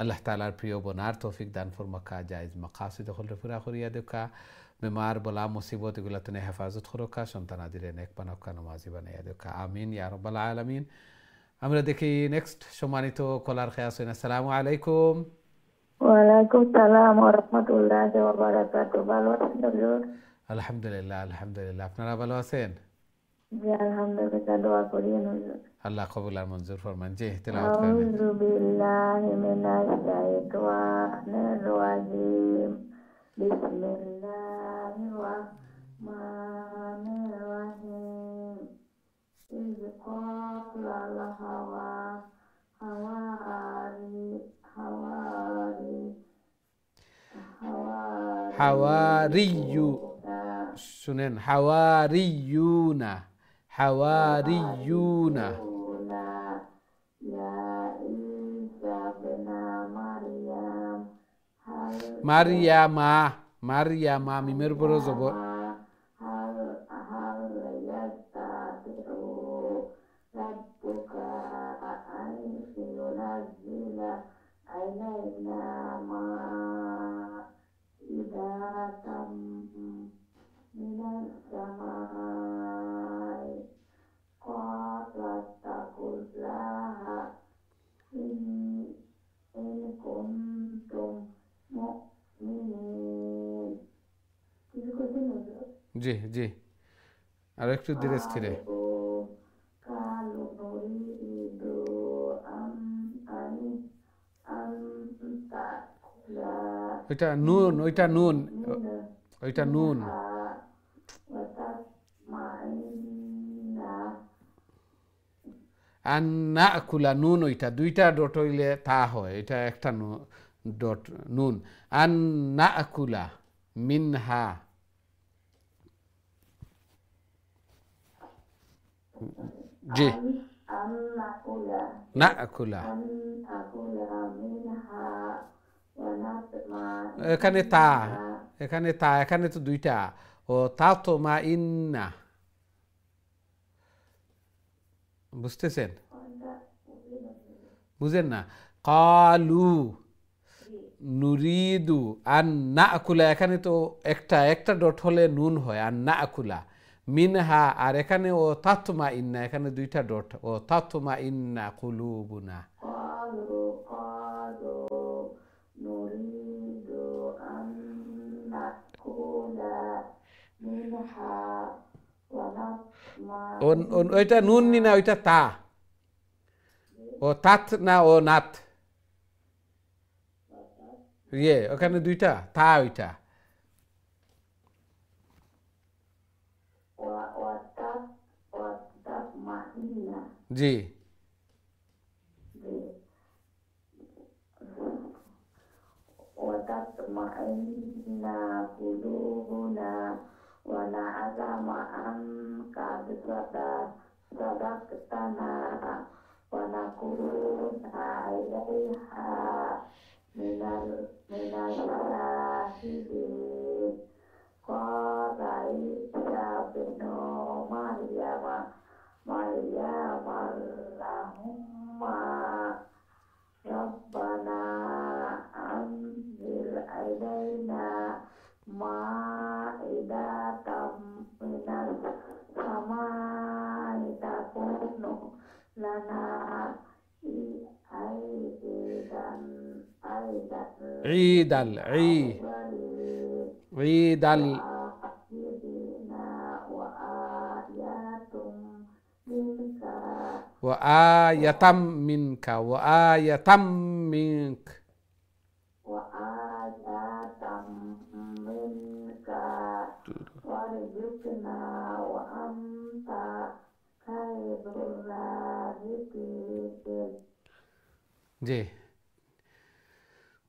আল্লাহ তাআলার প্রিয় বনার তৌফিক দান ফরমাকা, জায়েজ মাকাসিদ হলে পুরা করিয়া দেখা, বেমার বলা মুসিবত এগুলা তেনে হেফাজত করকা, সন্তান আদিরে নেক বানাকা, নমাজি বানাইয়া দেখা। আমিন ইয়া রাব্বাল আলামিন। আমরা দেখি নেক্সট সম্মানিত কলার খেয়াস হইন। আসসালামু আলাইকুম। ওয়ালাইকুম সালাম ওয়া রাহমাতুল্লাহি ওয়া বারাকাতুহু। ভালো আছেন হুজুর? আলহামদুলিল্লাহ আলহামদুলিল্লাহ। আপনারা ভালো আছেন? জি আলহামদুলিল্লাহ, দোয়া করিয়েন হুজুর। আল্লাহ কবুল আর মঞ্জুর ফরমান। জি তেলাওয়াত করেন। আউযু বিল্লাহি মিনাশ শাইতানির রাজিম। বিসমিল্লাহির রাহমানির রাহিম। ইয ক্বালা হাওয়ারিয়ু, শুনেন, হাওয়ারিয়ুনা, হাওয়ারিয়ুনা। মারিয়ামা, মারিয়ামা মিমের উপর জবর। জি জি, আর একটু ধীরে স্থিরে। ওইটা নুন, ওইটা নুন, ওইটা নুন। আন্না কুলা নুন, ওইটা দুইটা ডট হইলে তা হয়, এটা একটা ডট নুন। আন্না কুলা মিনহা। জি, নাকুলা। এখানে তা, এখানে তা, এখানে তো দুইটা। ও তা তো মা ইন্না, বুঝতেছেন? বুঝেন না? কালু নুরিদু আন নাকুলা, এখানে তো একটা ডট হলে নুন হয়, আর নাকুলা মিনহা। আর এখানে ও তাতমা ইন্না, এখানে দুইটা ডট। ও তাতমা ইন্না কুলুবুনা। ওইটা নুন নি না, ওইটা তা। ও তাত না, ও নাত। ইয়ে ওখানে দুইটা তা, ওইটা। জি, ঈদাল ঈদাল وآية منك وآية منك وآية منك وارزقنا وأنت خير الرازقين জি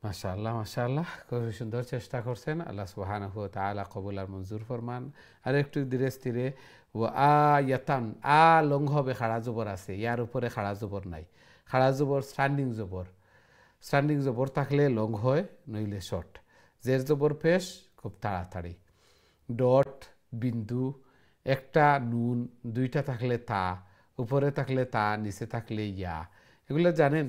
মাশাআল্লাহ মাশাআল্লাহ খুব সুন্দর চেষ্টা করছেন আল্লাহ সুবহানাহু ওয়া তাআলা কবুল আর মঞ্জুর ফরমান আর একটু ধীরে স্থিরে ওয়ায়াতান আ লং হবে খাড়া জবর আছে ইয়ার উপরে খাড়া জবর নাই খাড়া জবর স্ট্যান্ডিং জবর থাকলে লং হয় নইলে শর্ট জের জবর পেশ খুব তাড়াতাড়ি ডট বিন্দু একটা নুন দুইটা থাকলে তা উপরে থাকলে তা নিচে থাকলে ইয়া এগুলো জানেন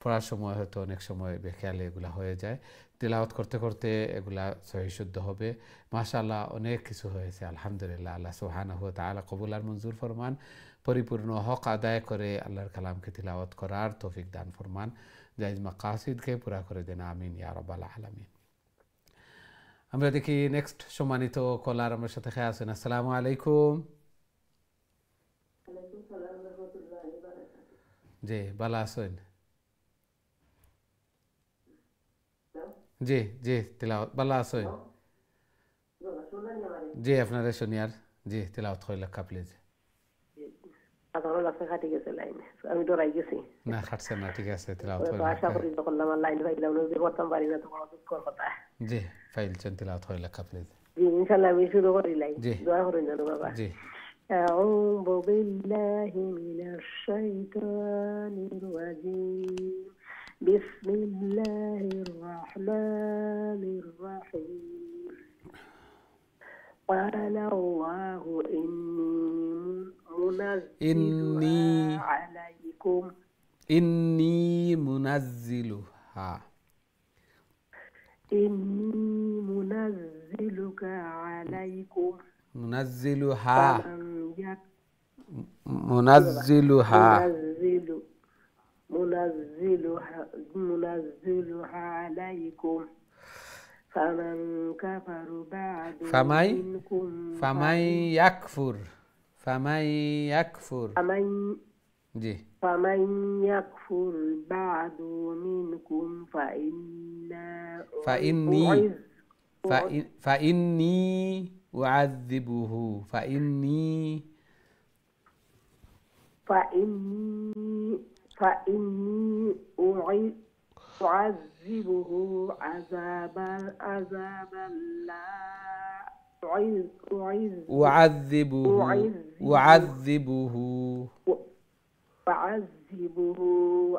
পড়ার সময় হয়তো অনেক সময় বেখেয়ালে এগুলা হয়ে যায় তিলাওয়াত করতে করতে এগুলা সহি শুদ্ধ হবে মাশাআল্লাহ অনেক কিছু হয়েছে আলহামদুলিল্লাহ আল্লাহ সুবহানাহু ওয়া তাআলা কবুল আর মঞ্জুর ফরমান পরিপূর্ণ হক আদায় করে আল্লাহর কালামকে তিলাওয়াত করার তৌফিক দান ফরমান জায়েজ মাকাসিদকে পুরা করে দেন আমিন ইয়া রাব্বাল আলামিন আমরা দেখি নেক্সট সম্মানিত কলার আমার সাথে খেয়ে আছেন আসসালামু আলাইকুম জি ভালো আছেন জি জি তিলাওয়াত ভালো আছেন জি আপনারা শুনিয়ার জি তিলাওয়াত কইলা প্লিজ সাধারণ রাস্তা কাটি গেছে লাইন আমি ডরাই গেছি না কাটছে না ঠিক আছে তিলাওয়াত তো আশা করি যখন আমার লাইন পাইলাম যদি করতাম পারি না তো কোনো দুঃখর কথা জি ফাইল চেন তিলাওয়াত কইলা প্লিজ জি ইনশাআল্লাহ আমি শুরু করি লাইন জি দোয়া করুন জানো বাবা জি أعوذ بالله من الشيطان الرجيم بسم الله الرحمن الرحيم قال الله إني منزلها منزلك عليكم منزلها عليكم فمن كفر بعد منكم فمن يكفر جي فمن يكفر بعد منكم فإني أعذبه أعذبه عذابا لا أعذبه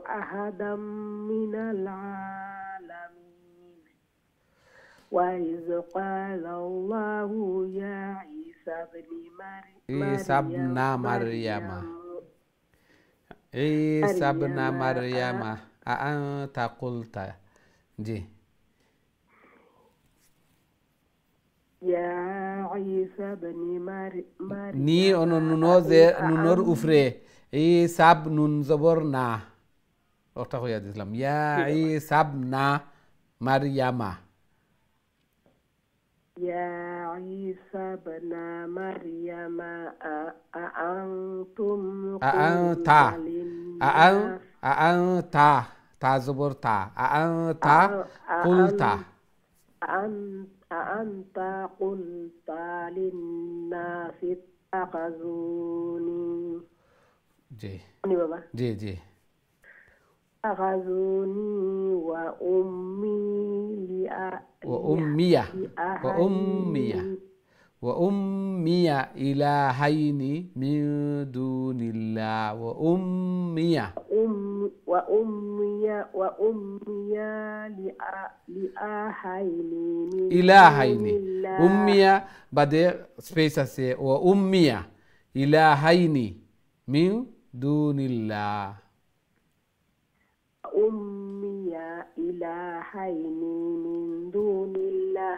أحدا من العالمين وإذ قال الله يا عيسى ابن مريم أأنت قلت جي يا عيسى ابن مريم ني نور أفري عيسى ابن زبر نا أختكوا يا الإسلام يا عيسى ابن مريم يا عيسى ابن مريم أأنت زبر تا أأنت قلت أأنت قلت للناس اتخذوني جي اتخذوني وأمي إلهين من دون الله وأمي إلهين أمي بعد سبيس أسي وأمي إلهين من دون الله أمي إلهين من دون الله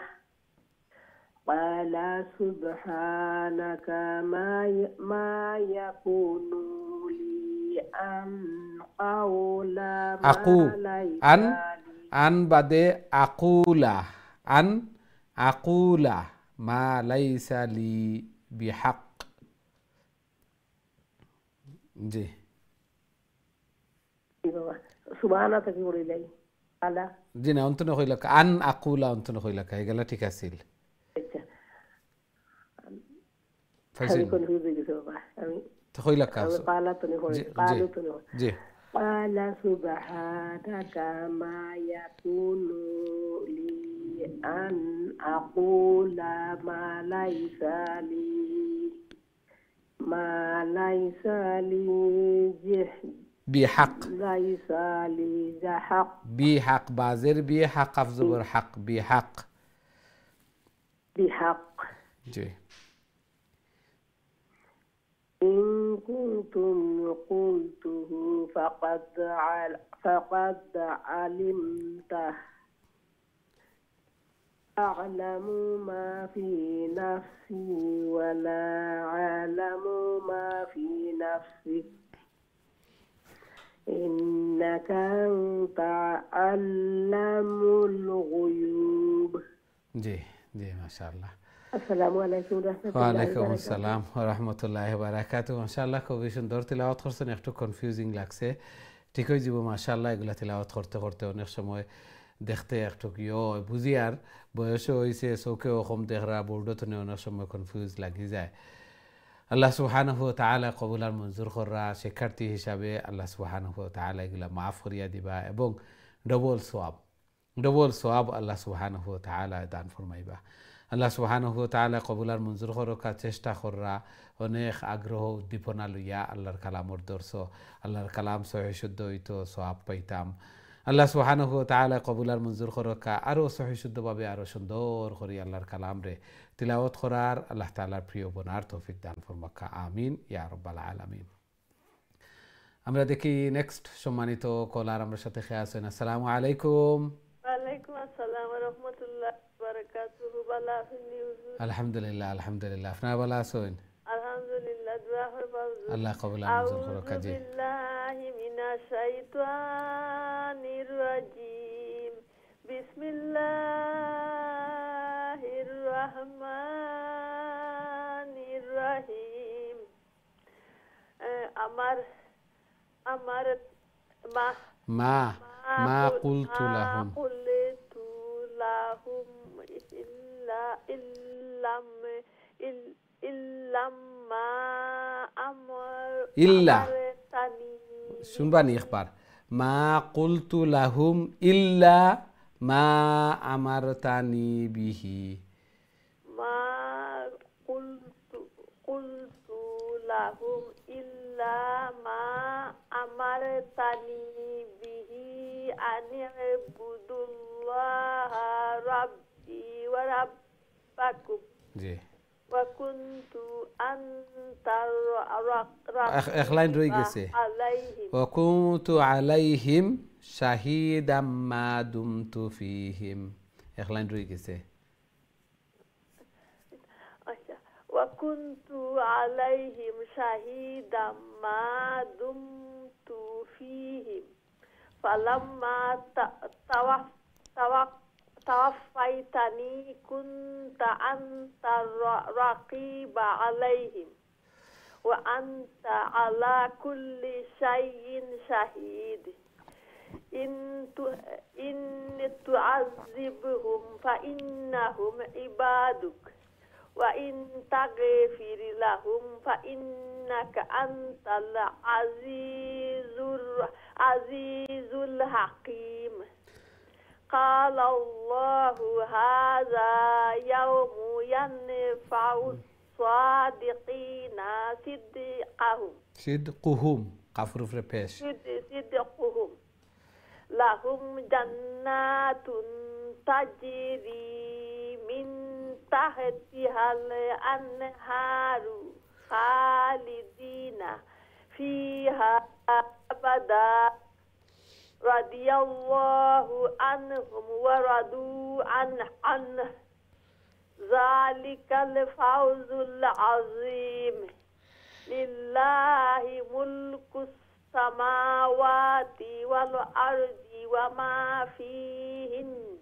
قال سبحانك ما يكون لي أن أقول أن بعد أقول ما ليس لي بحق جي বাবা সুবহানা থেকে বলিলাই আলা জি না অন্তন হইল আন আকুলা অন্তন হইল এগুলা ঠিক আছিল আচ্ছা ফাইসিন আমি কনফিউজ হয়ে গেছি বাবা আমি তো হইল আমি পালা তো নি হই পালো তো নি জি قال سبحانك ما يكون لي أن أقول ما ليس لي بحق ليس لي حق بحق بازر بحق افزبر حق بحق جي إن كنتم قلته فقد علمته أعلم ما في نفسي ولا أعلم ما في نفسك إنك أنت علام الغيوب جي جي ما شاء الله আসসালামু আলাইকুম রাহমাতুল্লাহি ওয়ালাইকুম আসসালাম ওয়া রাহমাতুল্লাহি ওয়া বারাকাতুহু মাশাআল্লাহ খুবই সুন্দর তিলাওয়াত করছেন একটু কনফিউজিং লাগছে ঠিক হয়ে যাব মাশাআল্লাহ এগুলা তিলাওয়াত করতে করতে অনেক সময় দেখতে একটু কিও বুঝি আর বয়স হইছে চোখে কম দেখরা বোর্ডত অনেক সময় কনফিউজ লাগি যায় আল্লাহ সুবহানাহু ওয়া তাআলা কবুল আর মঞ্জুর করা শিক্ষার্থী হিসাবে আল্লাহ সুবহানাহু ওয়া তাআলা এগুলা মাফ করিয়া দিবা এবং ডবল সওয়াব আল্লাহ সুবহানাহু ওয়া তাআলা দান ফরমাইবা আল্লাহ সুবহানাহু ওয়া তাআলা কবুল আর মঞ্জুর করার চেষ্টা করা অনেক আগ্রহ উদ্দীপনা লইয়া আল্লাহর কালামর দর্শ আল্লাহর কালাম সহিহ শুদ্ধ হইতো সওয়াব পাইতাম আল্লাহ সুবহানাহু ওয়া তাআলা কবুল আর মঞ্জুর করার আরো সহিহ শুদ্ধভাবে আরো সুন্দর করে আল্লাহর কালাম রে তিলাওয়াত করার আল্লাহ তাআলার প্রিয় বনার তৌফিক দান ফরমাকা আমিন ইয়া রাব্বাল আলামিন আমরা দেখি নেক্সট সম্মানিত কলার আমার সাথে খেয়ে আছেন আসসালামু আলাইকুম ওয়ালাইকুম আসসালাম ওয়া রাহমাতুল্লাহি ওয়া বারাকাতুহু ভালো আছেন হুজুর আলহামদুলিল্লাহ আলহামদুলিল্লাহ আপনারা ভালো আছেন আলহামদুলিল্লাহ দোয়া করবাও আল্লাহ কবুল আর মঞ্জুর করুক কাজী আউযু বিল্লাহি মিনাশ শাইতানির রাজিম বিসমিল্লাহির রহমানির রহিম আমার মা قلت لهم إلا শুনবানি একবার মা قلت لهم إلا ما أمرتني به ما قلت لهم إلا ما أمرتني به أن اعبدوا الله ربي وربكم জি وكنت أنت اخلاين রয়ে গেছে وكنت عليهم شهيدا ما دمت فيهم اخلاين রয়ে গেছে وكنت عليهم شهيدا ما دمت فيهم فلما توفيتني كنت أنت الرقيب عليهم وأنت على كل شيء شهيد إن تعذبهم فإنهم عبادك وإن تغفر لهم فإنك أنت العزيز الحكيم قال الله هذا يوم ينفع الصادقين صدقهم قفر فربش صدقهم لهم جنات تجري من تحتها الأنهار خالدين فيها أبدا رضي الله عنهم ورضوا عنه ذلك الفوز العظيم لله ملك السماوات والأرض وما فيهن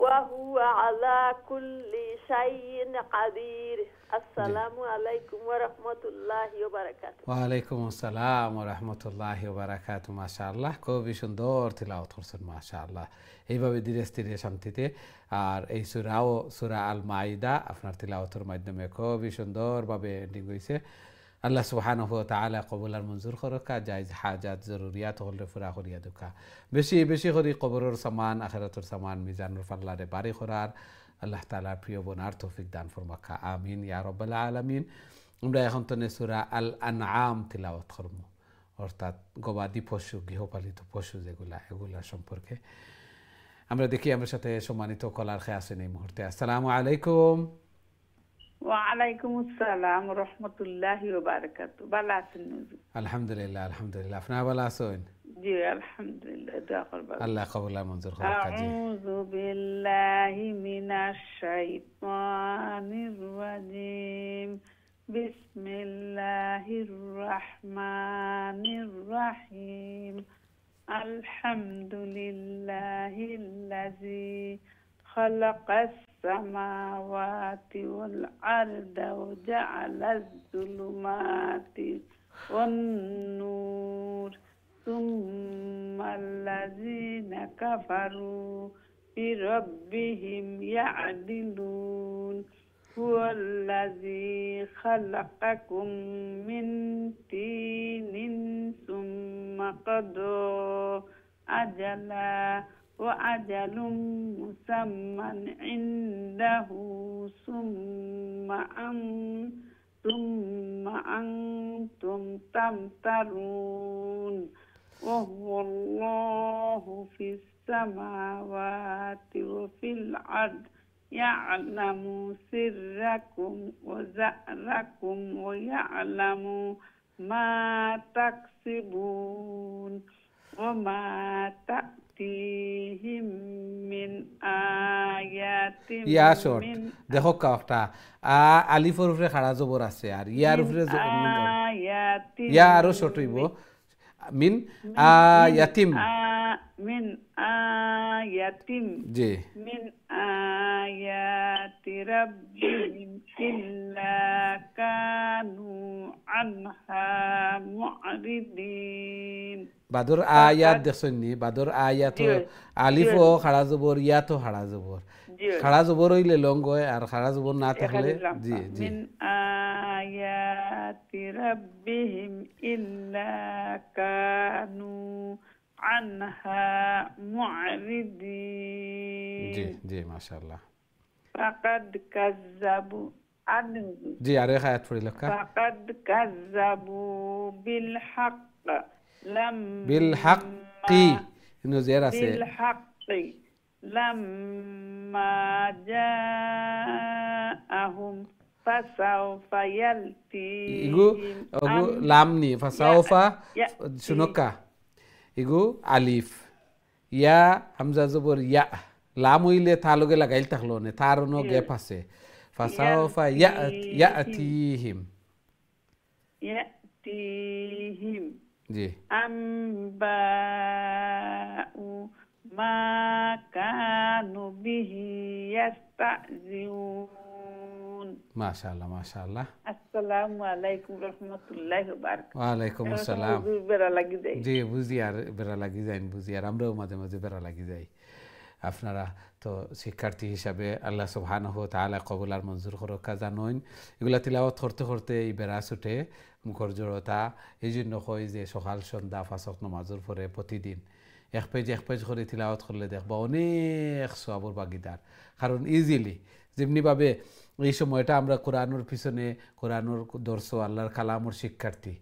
وهو على كل شيء قدير. السلام عليكم ورحمة الله وبركاته. ওয়ালাইকুম আসসালাম ওয়া রাহমাতুল্লাহি ওয়া বারাকাতুহু। মাশাআল্লাহ, খুবই সুন্দর তিলাওয়াত করছেন মাশাআল্লাহ। এইভাবে ধীরে স্থিরে শান্তিতে। আর এই সূরা আল মাইদা আপনার তিলাওয়াতের মাধ্যমে খুবই সুন্দরভাবে এন্ডিং হয়েছে। আল্লাহ সুবহানাহু ওয়া তাআলা কবুল আর মঞ্জুর করকা, জায়েজ হাজাত জরুরিয়াত হলে পুরা করিয়া দুকা। বেশি বেশি করে কবরের সামান, আখিরাতের সামান মিজানুর পাল্লারে বাড়ি করার আল্লাহ তাআলার প্রিয় বোনার তৌফিক দান ফরমাকা, আমিন ইয়া রাব্বাল আলামিন। আমরা এখন তো সূরা আল আনআম তিলাওয়াত করব, অর্থাৎ গবাদি পশু, গৃহপালিত পশু যেগুলা, এগুলা সম্পর্কে আমরা দেখি। আমার সাথে সম্মানিত কলার খেয়ে আছেন এই মুহূর্তে। আসসালামু আলাইকুম। ওয়ালাইকুম আসসালাম রহমতুল্লাহি ওয়া বারাকাতুহু। ভালো আছেন? আলহামদুলিল্লাহ আলহামদুলিল্লাহ, আপনারা ভালো আছেন? জি আলহামদুলিল্লাহ, দোয়া করবেন। আল্লাহ কবুল আর মঞ্জুর করুন। আউযু বিল্লাহি মিনাশ শাইতানির রাজিম। বিসমিল্লাহির রহমানির রহিম। আলহামদুলিল্লাহিল্লাযী খালাকাস السماوات والأرض وجعل الظلمات والنور ثم الذين كفروا بربهم يعدلون. هو الذي خلقكم من طين ثم قضى أجلا وأجل مسمى عنده ثم أنتم تمترون. وهو الله في السماوات وفي الأرض يعلم سركم وجهركم ويعلم ما تكسبون وما تأتيهم من آيات ইয়া শর্ট দেখো কাটা আলিফের উপরে খাড়া জবর আছে আর ইয়ার উপরে ইয়া আরো শর্ট হইব মিন আয়াতিম মিন আয়াতিম জি মিন আয়াতি রাব্বিহিম ইল্লা কানু আনহা মু'রিদিন। বাদর আয়াত দেখছেন নি? বাদর আয়াত আলিফ ও খাড়া জবর, ইয়াত ও খাড়া জবর। খাড়া জবর হইলে লঙ্গ হয় আর খাড়া জবর না থাকলে জি জি। মিন আয়াতি রাব্বিহিম ইল্লা কানু আনহা মু'রিদিন। জি জি মাশাআল্লাহ। ফাকাদ কাযাবু জি আরে আয়াত পড়ি লক্কা। ফাকাদ কাযাবু বিল হক বিল হাক্কি ইনো জের আছে বিল হাক্কি লাম্মা জাআহুম ফাসাউফা ইয়ালতিহিম। ইগু লাম নি ফাসাউফা শুনকা ইগু আলিফ ইয়া হামজা জবর ইয়া লাম হইলে তা লগে লাগাইল থাকলো না, তার নো গ্যাপ আছে। ফাসাউফা ইয়াতিহিম ইয়াতিহিম জি আম্বাউ মা কানু বিহি ইয়াস্তাজিউন। মাশাআল্লাহ মাশাআল্লাহ। আসসালামু আলাইকুম রাহমাতুল্লাহি ওয়া বারাকাতুহু। ওয়া আলাইকুম আসসালাম। বেরা লাগি যাই জি বুঝি আর বেরা লাগি যায়, বুঝি আর আমরাও মাঝে মাঝে বেরা লাগি যাই। আপনারা তো শিক্ষার্থী হিসাবে আল্লাহ সুবহানাহু ওয়া তাআলা কবুল আর মঞ্জুর করুকা জানেন। এগুলা তিলাওয়াত করতে করতে এই বেড়া ছুটে মুখর জড়তা। এই জন্য কই যে সকাল সন্ধ্যা ৫ ওয়াক্ত নামাজের পরে প্রতিদিন এক পেজ করে তিলাওয়াত করলে দেখবা অনেক সওয়াবের ভাগীদার। কারণ ইজিলি যেমনিভাবে এই সময়টা আমরা কোরআনের পিছনে, কোরআনের দর্শ, আল্লাহর কালামর শিক্ষার্থী,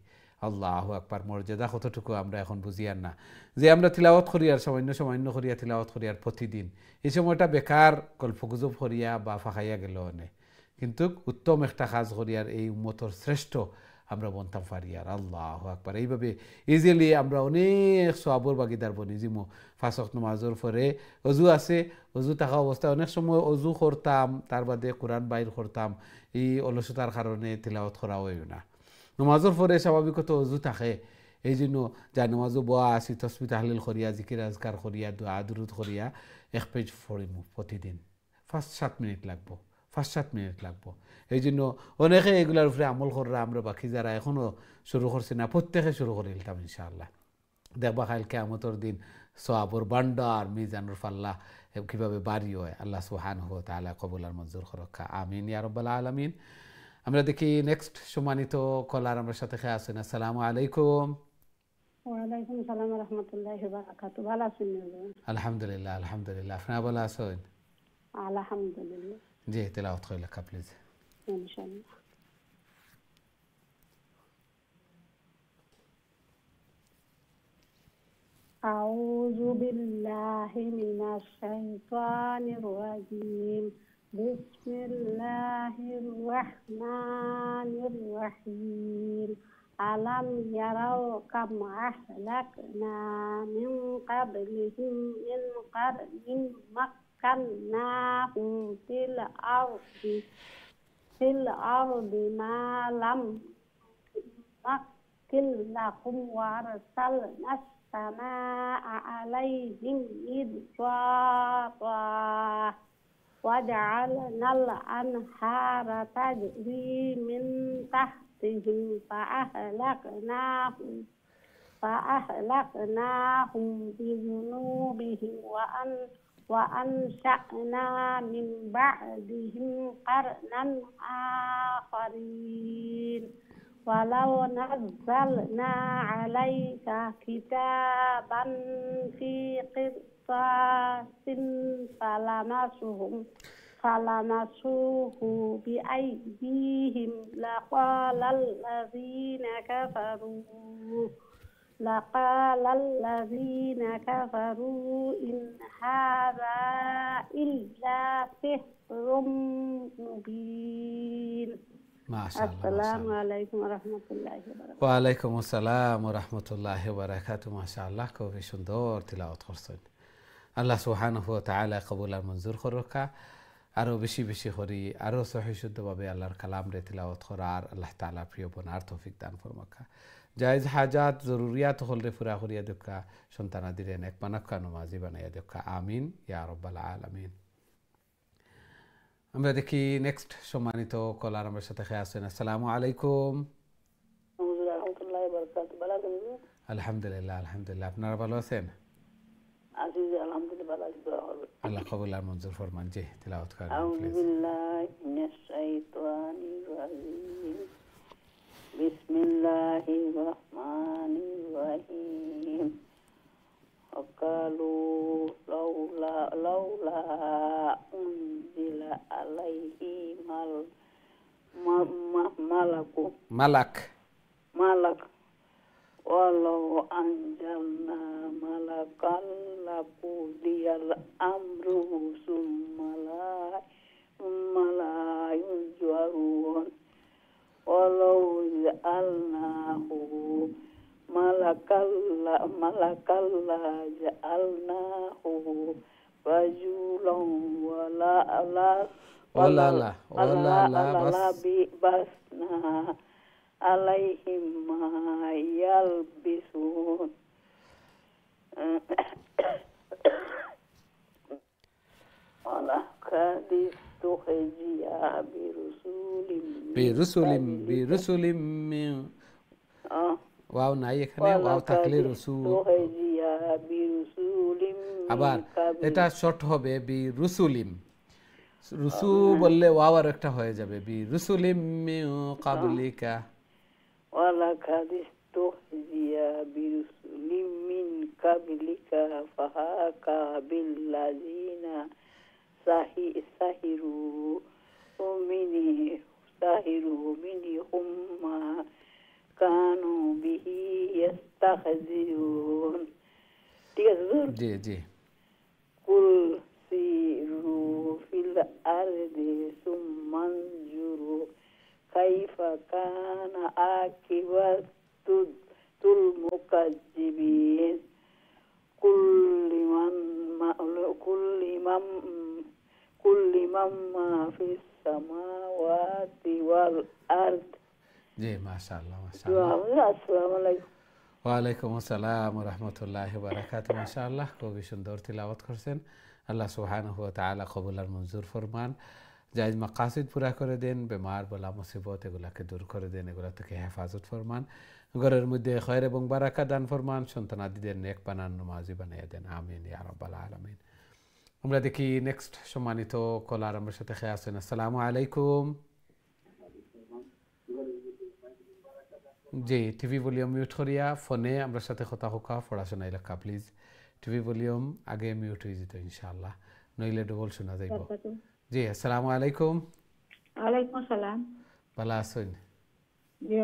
আল্লাহু আকবার, মর্যাদা কতটুকু আমরা এখন বুঝি আর না। যে আমরা তিলাওয়াত করি আর সামান্য করিয়া তিলাওয়াত করি আর প্রতিদিন, এই সময়টা বেকার গল্পগুজব করিয়া বা ফাঁকাইয়া গেল অনেক, কিন্তু উত্তম একটা কাজ করি আর এই উম্মতর শ্রেষ্ঠ আমরা বনতাম পারি আর আল্লাহু আকবার। এইভাবে ইজিলি আমরা অনেক সওয়াবের ভাগীদার বনি। জিমো ৫ ওয়াক্ত নামাজের পরে অজু আছে, অজু থাকা অবস্থায় অনেক সময় অজু করতাম, তার বাদে কোরআন বাইর করতাম, এই অলসতার কারণে তিলাওয়াত করা হয় না। নামাজের পরে স্বাভাবিকত অজু থাকে, এই জন্য যা নামাজও বোয়া আসি তসবি তাহলিল করিয়া জিকির আজকার করিয়া দোয়া দুরুদ করিয়া 1 পেজ পড়িম প্রতিদিন 5-7 মিনিট লাগবো 5-7 মিনিট লাগবো এই জন্য অনেকে এগুলার উপরে আমল কররা আমরা বাকি যারা এখনো শুরু করছি না প্রত্যেকে শুরু করে দিতাম ইনশাআল্লাহ দেখবা কাল কিয়ামতের দিন সওয়াবর বান্ডার মিজানুর ফাল্লাহ কিভাবে বাড়ি হয় আল্লাহ সুবহানাহু ওয়া তাআলা কবুল আর মঞ্জুর করুক আমিন ইয়া রাব্বাল আলামিন আমরা দেখি নেক্সট সম্মানিত কলার আমার সাথে আছেন আসসালামু আলাইকুম ওয়ালাইকুম সালাম ওয়া রাহমাতুল্লাহি ওয়া বারাকাতুহু ভালো আছেন আলহামদুলিল্লাহ আলহামদুলিল্লাহ আপনি ভালো আছেন আলহামদুলিল্লাহ জি তেলাওয়াত কইলা প্লিজ ইনশাআল্লাহ أعوذ بالله من الشيطان الرجيم بسم الله الرحمن الرحيم ألم يروا كم أهلكنا من قبلهم من قرن مكناهم في الأرض ما لم نمكن لهم وأرسلنا السماء عليهم مدرارا وجعلنا الأنهار تجري من تحتهم فأهلكناهم بذنوبهم وأنشأنا من بعدهم قرنا آخرين ولو نزلنا عليك كتابا في قرطاس فلمسوه بأيديهم لقال الذين كفروا إن هذا إلا سحر مبين ما شاء الله السلام عليكم ورحمة الله وبركاته ওয়ালাইকুম আসসালাম ওয়া রাহমাতুল্লাহি ওয়া বারাকাতুহু মাশাআল্লাহ খুব সুন্দর তিলাওয়াত করছেন আল্লাহ সুবহানাহু ওয়া তাআলা কবুল আর মঞ্জুর করুক আরো বেশি বেশি করি আরো সহিহ শুদ্ধভাবে আল্লাহর কালাম রে তিলাওয়াত করার আল্লাহ তাআলা প্রিয় বনার তৌফিক দান ফরমাক জায়েজ হাজাত জরুরিয়াত হলরে পুরা করিয়া দেখা সন্তানাদিরে নেক মানাক্কা নামাজি বানাইয়া দেখা আমিন ইয়া রাব্বাল আলামিন আমরা দেখি নেক্সট সম্মানিত কলার আমার সাথে আছেন আসসালামু আলাইকুম আলহামদুলিল্লাহ আলহামদুলিল্লাহ আপনারা ভালো আছেন আল্লাহ কবুল আর মঞ্জুর ফরমান জি তিলাওয়াত করেন আউযু বিল্লাহি মিনাশ শাইতানির রাজিম বিসমিল্লাহির রহমানির রহিম ওয়াকালু লাউলা উনজিলা আলাইহি মালাক walau anjalna malakan laqudiyal amru summa la yunjarun walau ja'alnahu malakal la ja'alnahu rajulan wala basna alaihim ma yalbisun wala kadis tuhjiya birusulim min wow নাই এখানে ওয়াও থাকলে রসুল আবার এটা শর্ট হবে বি রুসুলিম রুসু বললে ওয়াও আর একটা হয়ে যাবে বি রুসুলিম মিন ক্বাবলিকা ওয়ালা কাদিস্তুহজিয়া বিরুসুলিম মিন ক্বাবলিকা ফাহাকা বিল্লাযিনা সাহিরু মিনহুম মা কানু বিহি ইস্তাহজিউন ঠিক আছে জি জি কুল সিরু ফিল আরদি সুম্মানজুরু কাইফা কানা আকিবাতুল মুকাজ্জিবিন কুল্লিমান মা ফিস সামাওয়াতি ওয়াল আরদ জি মাশাআল্লাহ মাশাআল্লাহ আসসালামু আলাইকুম ওয়ালাইকুম আসসালাম ওয়া রাহমাতুল্লাহি ওয়া বারাকাতুহু। মাশাআল্লাহ, খুবই সুন্দর তিলাওয়াত করছেন। আল্লাহ সুবহানাহু ওয়া তাআলা কবুল আর মঞ্জুর ফরমান। জায়েজ মাকাসিদ পুরা করে দেন, বেমার বলা মুসিবত এগুলাকে দূর করে দেন, এগুলা থেকে হেফাজত ফরমান, ঘরের মধ্যে খয়র এবং বারাকা দান ফরমান, সন্তানাদিদের নেক বানান নামাজি বানিয়ে দেন। আমিন ইয়া রাব্বাল আলামিন। আমরা দেখি নেক্সট সম্মানিত কলার আমার সাথে খেয়ে আছেন। আসসালামু আলাইকুম। জি, টিভি ভলিউম মিউট করিয়া ফোনে আমরা সাথে কথা হোকা পড়াশোনা এলাকা প্লিজ। টিভি ভলিউম আগে মিউট হয়ে যেত ইনশাআল্লাহ, নইলে ডবল শোনা যাইব। জি, আসসালামু আলাইকুম। ওয়ালাইকুম আসসালাম। ভালো আছেন? জি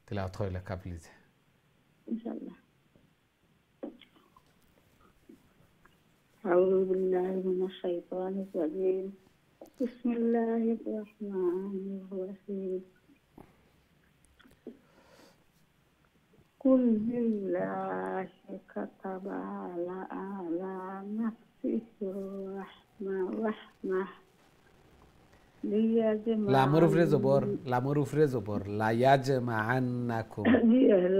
তিলাওয়াত হয় এলাকা প্লিজ। ইনশাআল্লাহ। أعوذ بالله من الشيطان الرجيم. بسم الله الرحمن الرحيم. قل بالله كتب على نفسه الرحمة লামর উপরে জবর, লামর উপরে জবর, লা ইয়াজমাআন্নাকুম,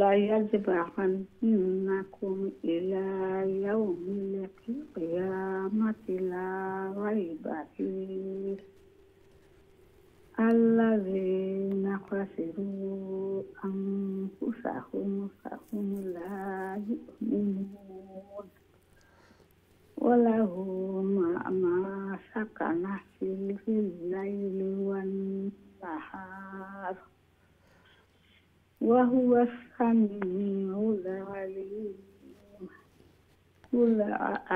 لا يجمعنكم إلى يوم القيامة لا ريب فيه الذين خسروا أنفسهم فهم لا يؤمنون وله ما سكن في الليل والنهار وهو السميع العليم. قل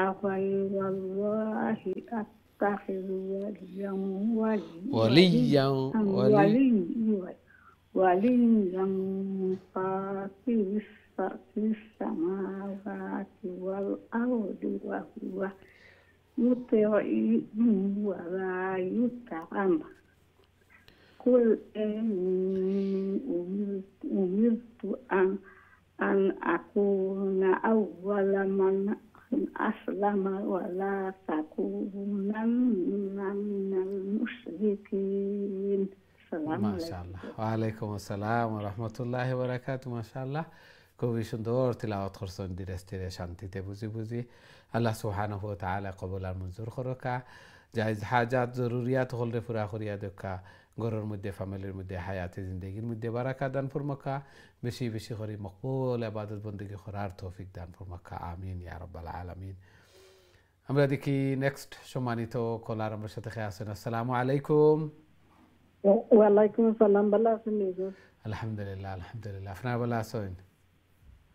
أغير الله أتخذ وليا فاطر السماوات والأرض وهو يطعم ولا يطعم. قل إني أمرت أن أكون أول من أسلم ولا تكونن من المشركين. মাশাআল্লাহ। ওয়ালাইকুম আসসালাম ওয়া রাহমাতুল্লাহি ওয়া বারাকাতুহু। মাশাআল্লাহ, খুবই সুন্দর তিলাওয়াত করছেন, ধীরে স্থিরে শান্তিতে বুঝি বুঝি। আল্লাহ সুবহানাহু ওয়া তাআলা কবুল আর মঞ্জুর করুকা। জায়েজ হাজাত জরুরিয়াত হলরে পুরা করিয়া দেখা, ঘরের মধ্যে ফ্যামিলির মধ্যে হায়াতে জিন্দেগির মধ্যে বারাকা দান ফরমাকা, বেশি বেশি করে মকবুল ইবাদত বন্দেগী করার তৌফিক দান ফরমাকা। আমিন ইয়া রাব্বাল আলামিন। আমরা দেখি নেক্সট সম্মানিত কলার আমার সাথে খেয়ে আছেন। আসসালামু আলাইকুম। ওয়ালাইকুম আসসালাম। ভালো আছেন? আলহামদুলিল্লাহ আলহামদুলিল্লাহ, আপনারা ভালো আছেন?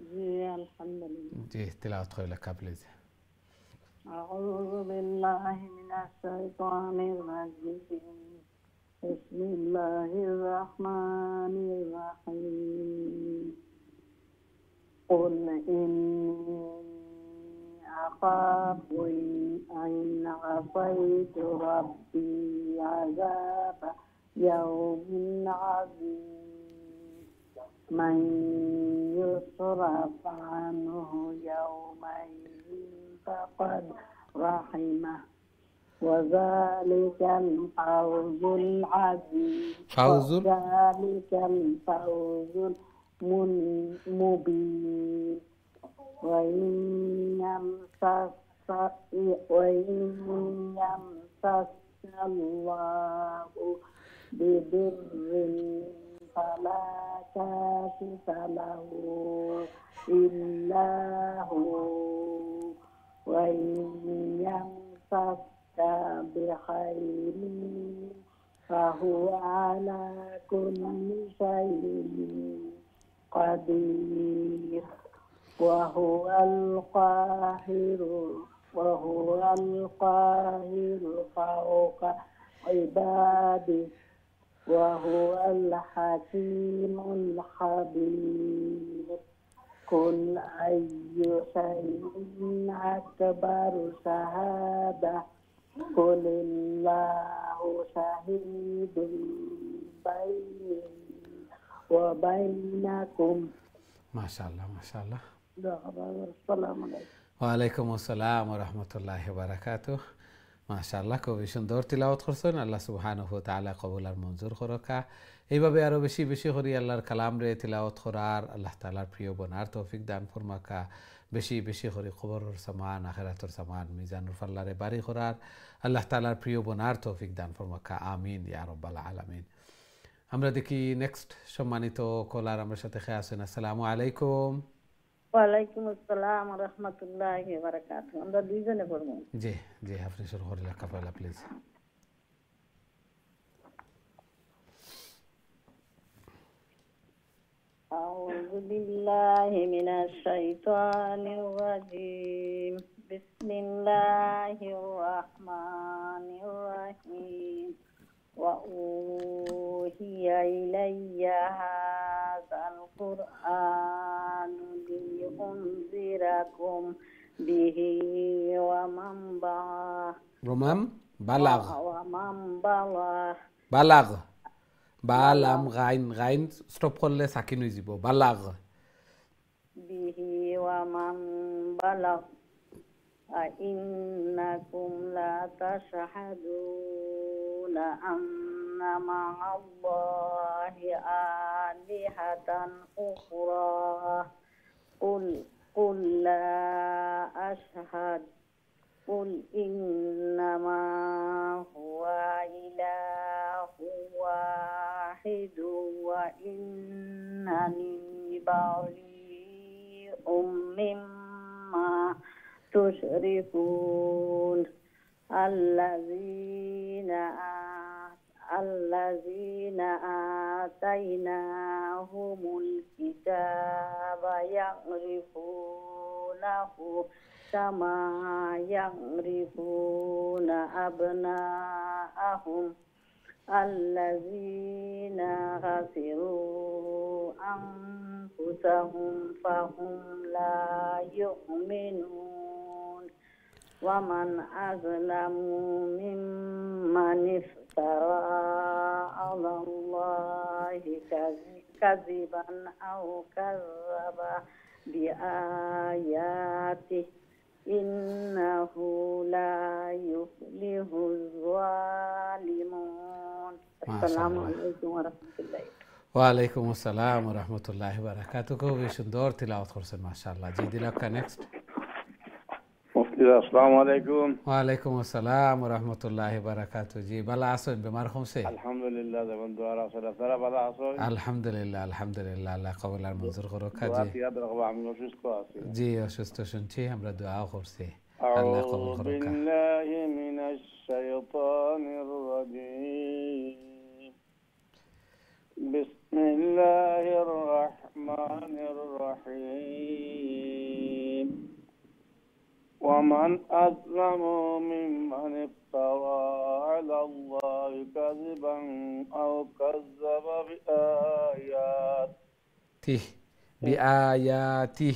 জি আলহামদুলিল্লাহ। জি, তিলাওয়াত হয় লেখা প্লিজ। أعوذ بالله من الشيطان الرجيم. بسم الله الرحمن الرحيم. قل إني أخاف أن عصيت ربي عذاب يوم عظيم. من يصرف عنه يومئذ فقد رحمه وذلك الفوز العظيم. وذلك الفوز المبين. وإن يمسسك الله بضر فلا كاشف له إلا هو. وإن يمسسك بخير فهو على كل شيء قدير. وهو القاهر فوق عباده وهو الحكيم الخبير. قل أي شيء أكبر شهادة قل الله شهيد بيني وبينكم. মাশাআল্লাহ মাশাআল্লাহ। আসসালামু আলাইকুম। ওয়ালাইকুম আসসালাম ওয়া রাহমাতুল্লাহি ওয়া বারাকাতুহু। মাশাআল্লাহ খুবই সুন্দর তিলাওয়াত করছেন আল্লাহ সুবহানাহু ওয়া তাআলা কবুল আর মঞ্জুর করকা এইভাবে আরো বেশি বেশি করে আল্লাহর কালাম রে তিলাওয়াত করার আল্লাহ তাআলার প্রিয় বনার তৌফিক দান ফরমাকা বেশি বেশি করে কবরের সামান আখিরাতের সামান মিজানুর ফাল্লারে বাড়ি করার আল্লাহ তাআলার প্রিয় বনার তৌফিক দান ফরমাকা আমিন ইয়া রাব্বাল আলামিন আমরা দেখি নেক্সট সম্মানিত কলার আমার সাথে আছেন আসসালামু আলাইকুম ওয়ালাইকুম আসসালাম ওয়া রাহমাতুল্লাহি ওয়া বারাকাতুহু আমরা দুইজনে পড়ব জি জি আপনি শুরু করে লেখা পড়া please أعوذ بالله من الشيطان الرجيم بسم الله الرحمن الرحيم وأوحي إلي هذا القرآن لأنذركم به ومن بلغ Balam Gyne Gyne stop করলে সাকিন হয়ে যাব বালাগ বিহি ওয়া মান বালাগ ইন্নাকুম লা তাশহাদুনা আন্না মা'আল্লাহি আলিহাতান উখরা قل لا أشهد قل إنما هو إله واحد وإنني بريء مما تشركون الذين آتيناهم الكتاب يعرفونه كما يعرفون أبناءهم الذين خسروا أنفسهم فهم لا يؤمنون ومن أظلم ممن افترى على الله كذبا أو كذب بآياته إنه لا يفلح الظالمون السلام عليكم ورحمة الله ওয়ালাইকুম আসসালাম ওয়া রাহমাতুল্লাহি ওয়া বারাকাতুহু খুবই সুন্দর তিলাওয়াত করছেন মাশাআল্লাহ জি দিলাকা নেক্সট মুফতি আসসালামু আলাইকুম ওয়ালাইকুম আসসালাম ওয়া রাহমাতুল্লাহি ওয়া বারাকাতুহু জি ভালো আছেন বেমার হমছে আলহামদুলিল্লাহ যেমন দোয়া রাসূল তারা ভালো আছেন আলহামদুলিল্লাহ আলহামদুলিল্লাহ আল্লাহ কবুল আর মঞ্জুর করুক জি আমি অসুস্থ আছি জি অসুস্থ শুনছি আমরা দোয়া করছি আল্লাহ কবুল করুক বিল্লাহি মিনাশ শাইতানির রাজীম বিসমিল্লাহির রহমানির রহিম ومن أظلم ممن افترى على الله كذبا أو كذب بآياته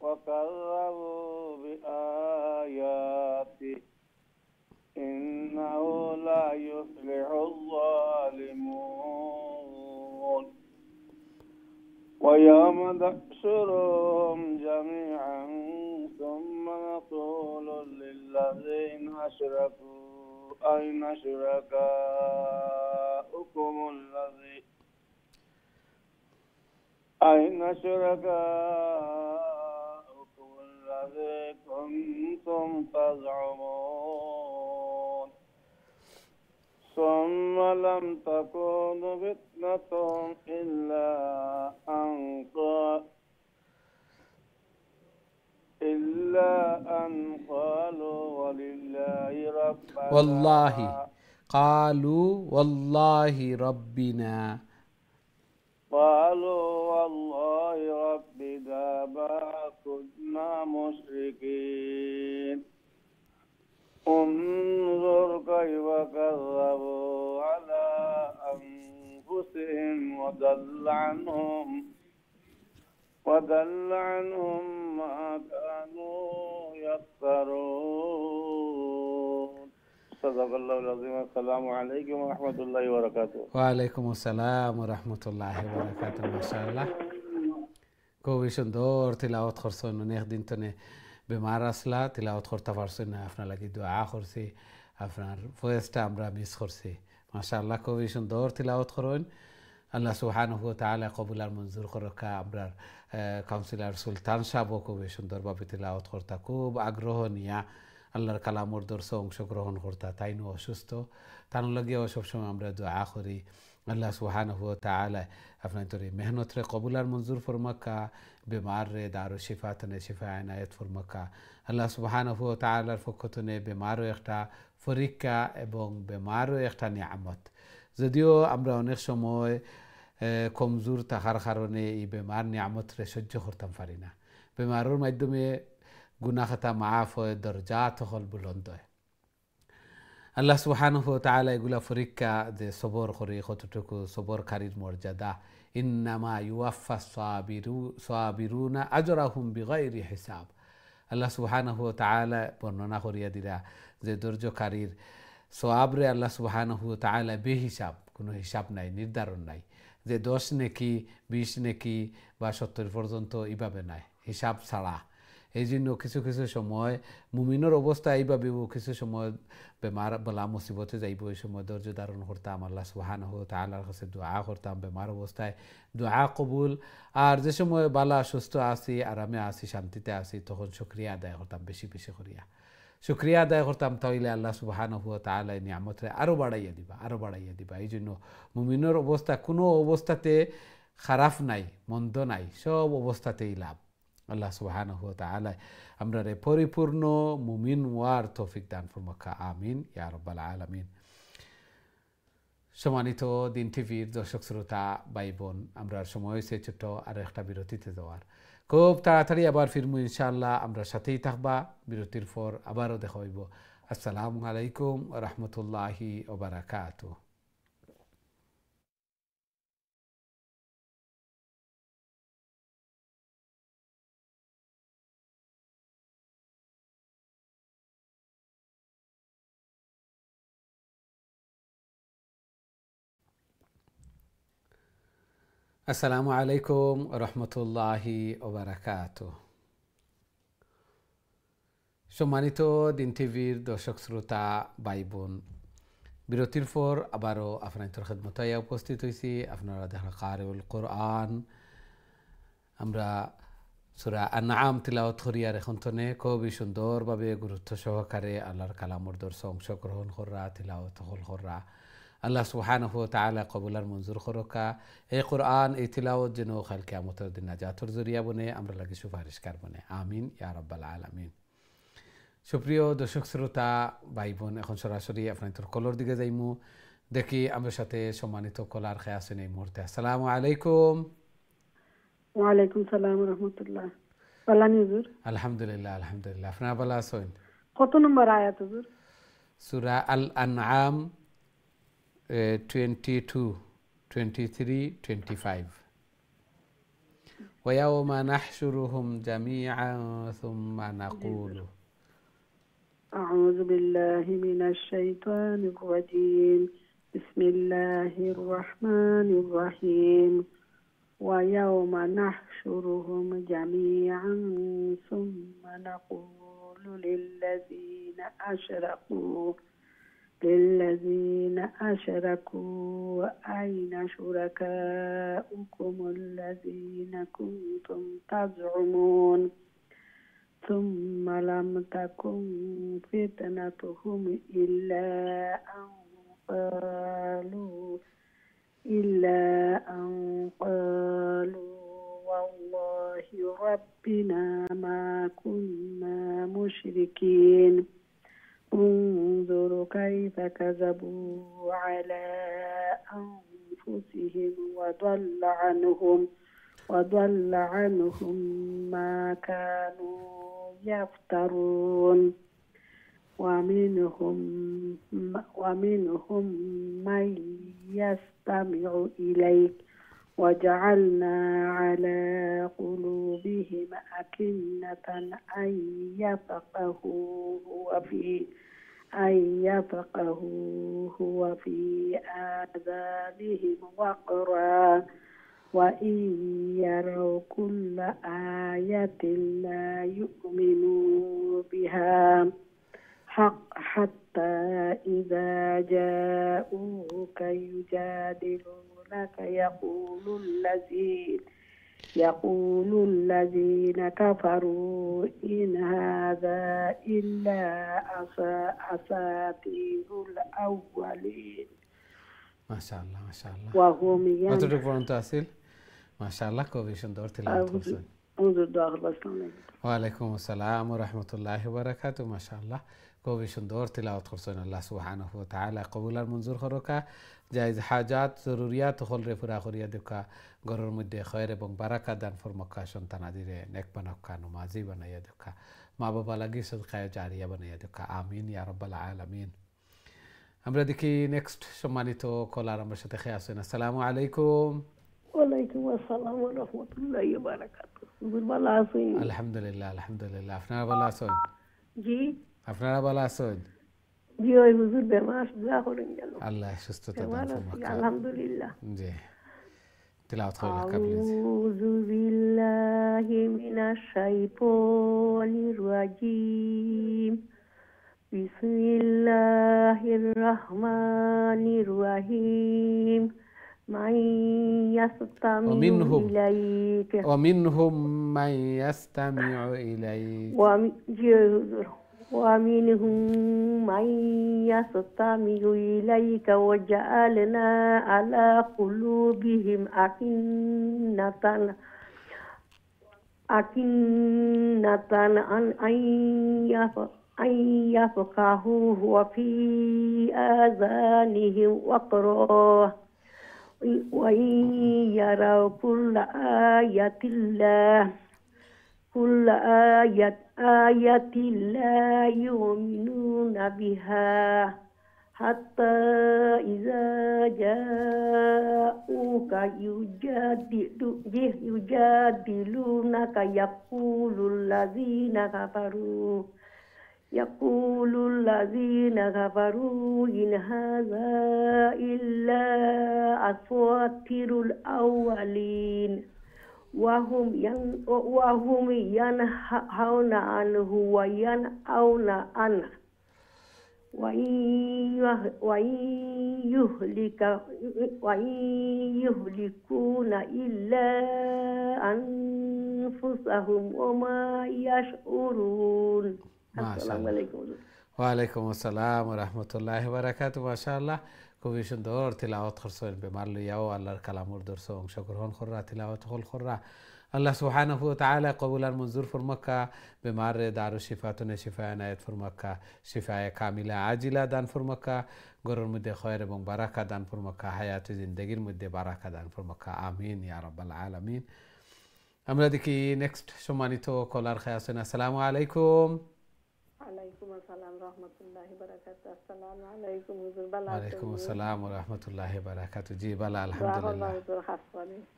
وكذبوا بآياته إنه لا يفلح الظالمون ويوم نحشرهم جميعا ثم نقول للذين أشركوا أين شركاؤكم الذي كنتم تزعمون ثم لم تكن فتنتهم إلا أن قالوا ولله ربنا والله قالوا والله ربنا ما كنا مشركين انظر كيف كذبوا على أنفسهم وضل عنهم ما كانوا يفترون صدق الله العظيم السلام عليكم ورحمة الله وبركاته وعليكم السلام ورحمة الله وبركاته ما شاء الله খুবই সুন্দর তিলাওয়াত করছেন অনেক দিন তনে বেমার আসলা তিলাওয়াত করতে পারছি না আপনার লাগি দোয়া করছি আপনার ভয়েসটা আমরা মিস করছি মাশাআল্লাহ খুবই সুন্দর তিলাওয়াত করেন আল্লাহ সুবহানাহু ওয়া তাআলা কবুল আর মঞ্জুর করকা আমরার কাউন্সিলর সুলতান সাহেবও খুবই সুন্দরভাবে তিলাওয়াত করতা খুব আগ্রহ নিয়া আল্লাহর কালামর দর্শে অংশগ্রহণ করতা তাইনও অসুস্থ তার লগিয়াও সবসময় আমরা দোয়া করি আল্লাহ সুবহানাহু ওয়া তাআলা আপনার তোরে মেহনত রে কবুল আর মঞ্জুর ফরমাকা বেমার রে দারু শিফা তনে শিফা আনায়াত ফরমাকা আল্লাহ সুবহানাহু ওয়া তাআলার পক্ষ থেকে বেমারও একটা পরীক্ষা এবং বেমারও একটা নিয়ামত যদিও আমরা অনেক সময় কমজোর থাকার কারণে এই বেমার নিয়ামতরে সহ্য করতাম পারি না বেমারের মাধ্যমে গুনাহ খাতা মাফ হয় দরজাত হল বুলন্দ হয় আল্লাহ সুবহানাহু ওয়া তাআলা এগুলা পরীক্ষা যে সবর করে কতটুকু সবরকারীর মর্যাদা ইন্নামা ইউওয়াফা সাবিরুনা আজরাহুম বিগাইরি হিসাব আল্লাহ সুবহানাহু ওয়া তাআলা বর্ণনা করিয়া দিলা যে ধৈর্যকারীর সওয়াবরে আল্লাহ সুবহানাহু ওয়া তাআলা বেহিসাব কোনো হিসাব নাই নির্ধারণ নাই যে 10 নেকি 20 নেকি বা 70 পর্যন্ত এইভাবে নাই হিসাব ছাড়া এই জন্য কিছু কিছু সময় মুমিনের অবস্থা এইভাবেও কিছু সময় বেমার বলা মুসিবতে যাইব এই সময় ধৈর্য ধারণ করতাম আল্লাহ সুবহানাহু ওয়া তাআলার কাছে দোয়া করতাম বেমার অবস্থায় দোয়া কবুল আর যে সময় বালা সুস্থ আছি আরামে আছি শান্তিতে আছি তখন শুকরিয়া আদায় করতাম বেশি বেশি করিয়া শুকরিয়া আদায় করতাম তাহলে আল্লাহ সুবহানাহু ওয়া তাআলা নিয়ামতরে আরও বাড়াইয়া দিবা এই জন্য মুমিনের অবস্থা কোনো অবস্থাতে খারাপ নাই মন্দ নাই সব অবস্থাতেই লাভ আল্লাহ সুবহানাহু ওয়া তাআলা আমরারে পরিপূর্ণ মুমিন ওয়ার তৌফিক দান ফরমাকা আমিন ইয়া রাব্বাল আলামিন সম্মানিত দিন টিভির দর্শক শ্রোতা ভাই বোন আমরা সময় হয়েছে ছোট্ট আর একটা বিরতিতে যাওয়ার খুব তাড়াতাড়ি আবার ফিরমু ইনশাআল্লাহ আমরা সাথেই থাকবা বিরতির পর আবারও দেখা হইব আসসালামু আলাইকুম ওয়া রাহমাতুল্লাহি ওয়া বারাকাতুহু আসসালামু আলাইকুম রহমতুল্লাহি ওবারাকাতুহ সম্মানিত দিন টিভির দর্শক শ্রোতা ভাই বোন বিরতির পর আবারও আপনাদের খেদমতে উপস্থিত হয়েছি আপনারা দেখা কারিউল কোরআন আমরা সূরা আনআম তিলাওয়াত করিয়ার এখন তনে খুবই সুন্দরভাবে গুরুত্ব সহকারে আল্লাহর কালামর দর্শে অংশগ্রহণ করা তিলাওয়াত করা আল্লাহ সুবহানাহু ওয়া তাআলা কবুল আর মঞ্জুর করকা এই কোরআন এই তিলাওয়াত যেন কাল কিয়ামতের দিন নাজাতের জরিয়া বনে আমরা লাগি সুপারিশকার বনে আমিন ইয়া রাব্বাল আলামিন সুপ্রিয় দর্শক শ্রোতা ভাই বোন এখন সরাসরি আপনাদের কলর দিকে যাইমু দেখি আমার সাথে সম্মানিত কলার খেয়ে আছেন এই মুহূর্তে আসসালামু আলাইকুম ওয়া আলাইকুম সালাম ওয়া রাহমাতুল্লাহ ভালো হুজুর আলহামদুলিল্লাহ আপনারা ভালো আছেন কত নম্বর আয়াত হুজুর সূরা আল আনআম 22 23 25 ويوم نحشرهم جميعا ثم نقول أعوذ بالله من الشيطان الرجيم بسم الله الرحمن الرحيم ويوم نحشرهم جميعا ثم نقول للذين أشركوا أين شركاؤكم الذين كنتم تزعمون ثم لم تكن فتنتهم إلا أن قالوا والله ربنا ما كنا مشركين انظر كيف كذبوا على أنفسهم وضل عنهم ما كانوا يفترون ومنهم من يستمع إليك وجعلنا على قلوبهم أكنة أن يفقهوه وفي آذانهم وقرا وإن يروا كل آية لا يؤمنوا بها حتى إذا جاءوك يجادلونك يقول الذين كفروا إن هذا إلا أساطير الأولين. ما شاء الله ما شاء الله. وهم কতটুকু পর্যন্ত আসিল? মাশাআল্লাহ, খুবই সুন্দর তিলাওয়াত করছেন। ওয়ালাইকুম আসসালাম ওয়া রাহমাতুল্লাহি ওয়া বারাকাতুহু। মাশাআল্লাহ, খুবই সুন্দর তিলাওয়াত করছেন। আল্লাহ সুবহানাহু ওয়া তাআলা কবুল আর মঞ্জুর করুকা। জায়েজ হাজাত জরুরিয়াত হলরে পুরা করিয়া দেকা, ঘরের মধ্যে খয়র এবং বারাকা দান ফরমাকা, সন্তানাদিরে নেক বানাকা, নমাজি বানাইয়া দেকা, মা বাবা লাগি সদকায়ে জারিয়া বানাইয়া দেকা। আমিন ইয়া রাব্বাল আলামিন। আমরা দেখি নেক্সট সম্মানিত কলার আমার সাথে খেয়ে আসেন। আসসালামু আলাইকুম। ওয়ালাইকুম আসসালাম ওয়া রাহমাতুল্লাহি ওয়া বারাকাতুহু। হুজুর ভালো আছেন? আলহামদুলিল্লাহ আলহামদুলিল্লাহ। আপনারা ভালো আছেন? জি। আপনারা ভালো আছেন? জি, ওই হুজুর বেমার দোয়া করেন যেন আল্লাহ সুস্থতা দান ফরমাক। আলহামদুলিল্লাহ। জি, তিলাওয়াত করেন প্লিজ। আউযু বিল্লাহি মিনাশ শাইতানির রাজিম। বিসমিল্লাহির রহমানির রহিম। মান ইয়াসতামিউ ইলাইকা ومنهم من يستمع إليك ومنهم من يستمع إليك وجعلنا على قلوبهم أكنة أن يفقهوه وفي آذانهم وقرا وإن يروا كل آية لا يؤمنون بها حتى إذا جاءوك يجادلونك يقول الذين كفروا إن هذا إلا أساطير الأولين وهم ينهون عنه وينأون عنه وإن يهلكون إلا أنفسهم وما يشعرون. আসসালামু আলাইকুম। ওয়ালাইকুম আসসালাম ওয়া রাহমাতুল্লাহি ওয়া বারাকাতুহু। মাশাআল্লাহ, খুবই সুন্দর তিলাওয়াত করছেন। বেমার লইয়াও আল্লাহর কালামর দর্শে অংশগ্রহণ করা, তিলাওয়াত হল করা। আল্লাহ সুবহানাহু ওয়া তাআলা কবুল আর মঞ্জুর ফরমাক্কা। বেমার দারু শিফাতুন শিফা এনায়েত ফরমাক্কা, শিফায়ে কামিলা আজিলা দান ফরমাক্কা, ঘরের মধ্যে খয়র এবং বারাকা দান ফরমাক্কা, হায়াতে জিন্দেগির মধ্যে বারাকা দান ফরমাক্কা। আমিন ইয়া রাব্বাল আলামিন। আমরা দেখি নেক্সট সম্মানিত কলার খেয়ে আসেন। আসসালামু আলাইকুম। ওয়ালাইকুম আসসালাম রাহমাতুল্লাহি ওয়া বারাকাতুহু। আসসালামু আলাইকুম হুজুর, ভালো আছেন? ওয়ালাইকুম আসসালাম ওয়া রাহমাতুল্লাহি ওয়া বারাকাতুহু। জি ভালো আলহামদুলিল্লাহ।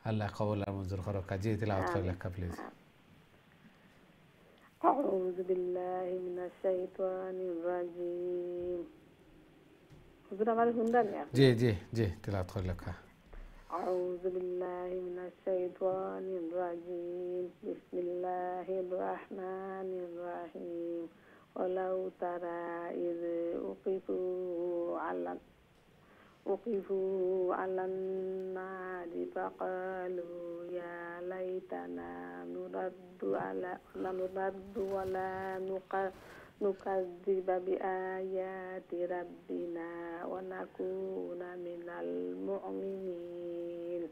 আল্লাহ কবুল আর মঞ্জুর করুক। জি তিলাওয়াত করেন প্লিজ। আউযু বিল্লাহি মিনাশ শাইতানির রাজিম। হুজুর আমার শুনলেন? জি জি জি তিলাওয়াত করেন। أعوذ بالله من الشيطان الرجيم. بسم الله الرحمن الرحيم. ولو ترى إذ وقفوا على النار فقالوا يا ليتنا نرد ولا نكذب بآيات ربنا ونكون من المؤمنين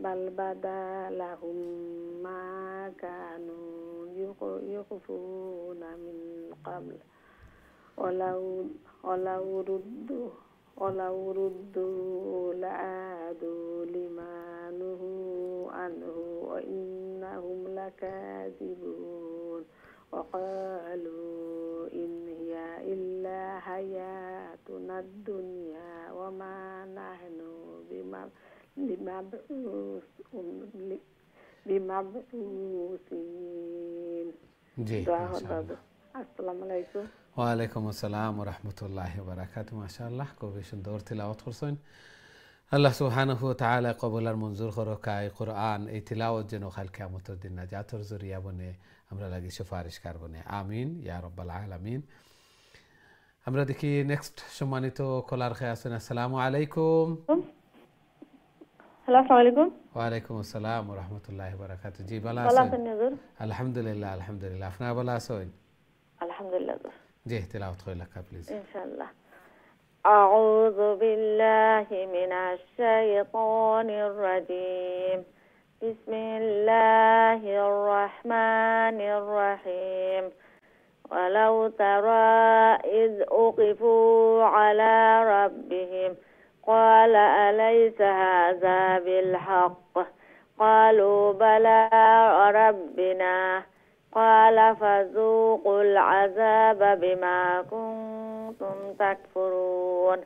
بل بدا لهم ما كانوا يخفون من قبل ولو ردوا لعادوا لما نهوا عنه وإنهم لكاذبون. وقالوا إن هي إلا حياتنا الدنيا وما نحن بمبعوثين. আসসালামু আলাইকুম। ওয়ালাইকুম আসসালাম ওয়া রাহমাতুল্লাহি ওয়া বারাকাতুহু। মাশাআল্লাহ, খুবই সুন্দর তিলাওয়াত করছেন। আল্লাহ সুবহানাহু ওয়া তাআলা কবুল আর মঞ্জুর করুক এই কোরআন এই তিলাওয়াত যেন কাল কিয়ামতের দিন নাজাতের জরিয়া বনে আমরা লাগি সুপারিশকার বনে আমিন ইয়া রাব্বাল আলামিন। আমরা দেখি নেক্সট সম্মানিত কলার খেয়ে আছেন। আসসালামু আলাইকুম। হ্যালো, আসসালামু আলাইকুম। ওয়া আলাইকুম আসসালাম ওয়া রাহমাতুল্লাহি ওয়া বারাকাতুহু। জি ভালো ভালো আছেন? আছেন হুজুর? আলহামদুলিল্লাহ আলহামদুলিল্লাহ। আপনারা ভালো আছেন? আলহামদুলিল্লাহ। জি তিলাওয়াত করে লেখা প্লিজ। ইনশাআল্লাহ। أعوذ بالله من الشيطان الرجيم. بسم الله الرحمن الرحيم. ولو ترى إذ أوقفوا على ربهم قال أليس هذا بالحق قالوا بلى ربنا قال فذوقوا العذاب بما كنتم تكفرون.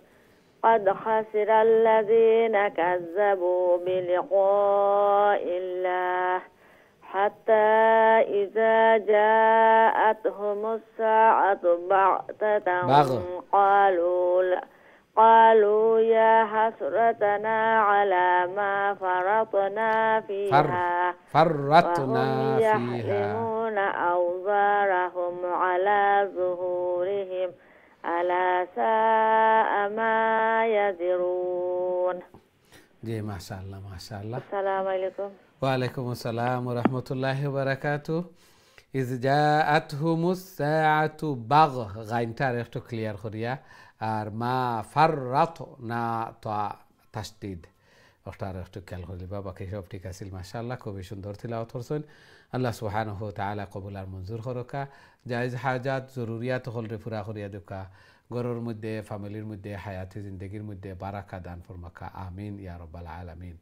قد خسر الذين كذبوا بلقاء الله حتى إذا جاءتهم الساعة بغتة قالوا يا حسرتنا على ما فرطنا فيها وهم يحملون أوزارهم على ظهورهم ألا ساء ما يزرون. জি মাশাআল্লাহ মাশাআল্লাহ। আসসালামু আলাইকুম। ওয়ালাইকুম আসসালাম ওয়া রাহমাতুল্লাহি ওয়া বারাকাতুহু। ইজ জাআতহুমুস সাআতু বাগ গাইনটার একটু ক্লিয়ার করিয়া আর মা ফাররাতনা তাশদীদ ওটার একটু খেয়াল করিবা, বাকি সব ঠিক আছিল মাশাআল্লাহ। খুবই সুন্দর তিলাওয়াত করছেন। আল্লাহ সুবহানাহু ওয়া তাআলা কবুল আর মঞ্জুর করুকা। জায়েজ হাজাত জরুরিয়াত হলরে পুরা করিয়া দুকা ঘরের মধ্যে ফ্যামিলির মধ্যে হায়াতি জিন্দগির মধ্যে বারাকা দান ফরমাকা আমিন ইয়া রাব্বাল আলামিন।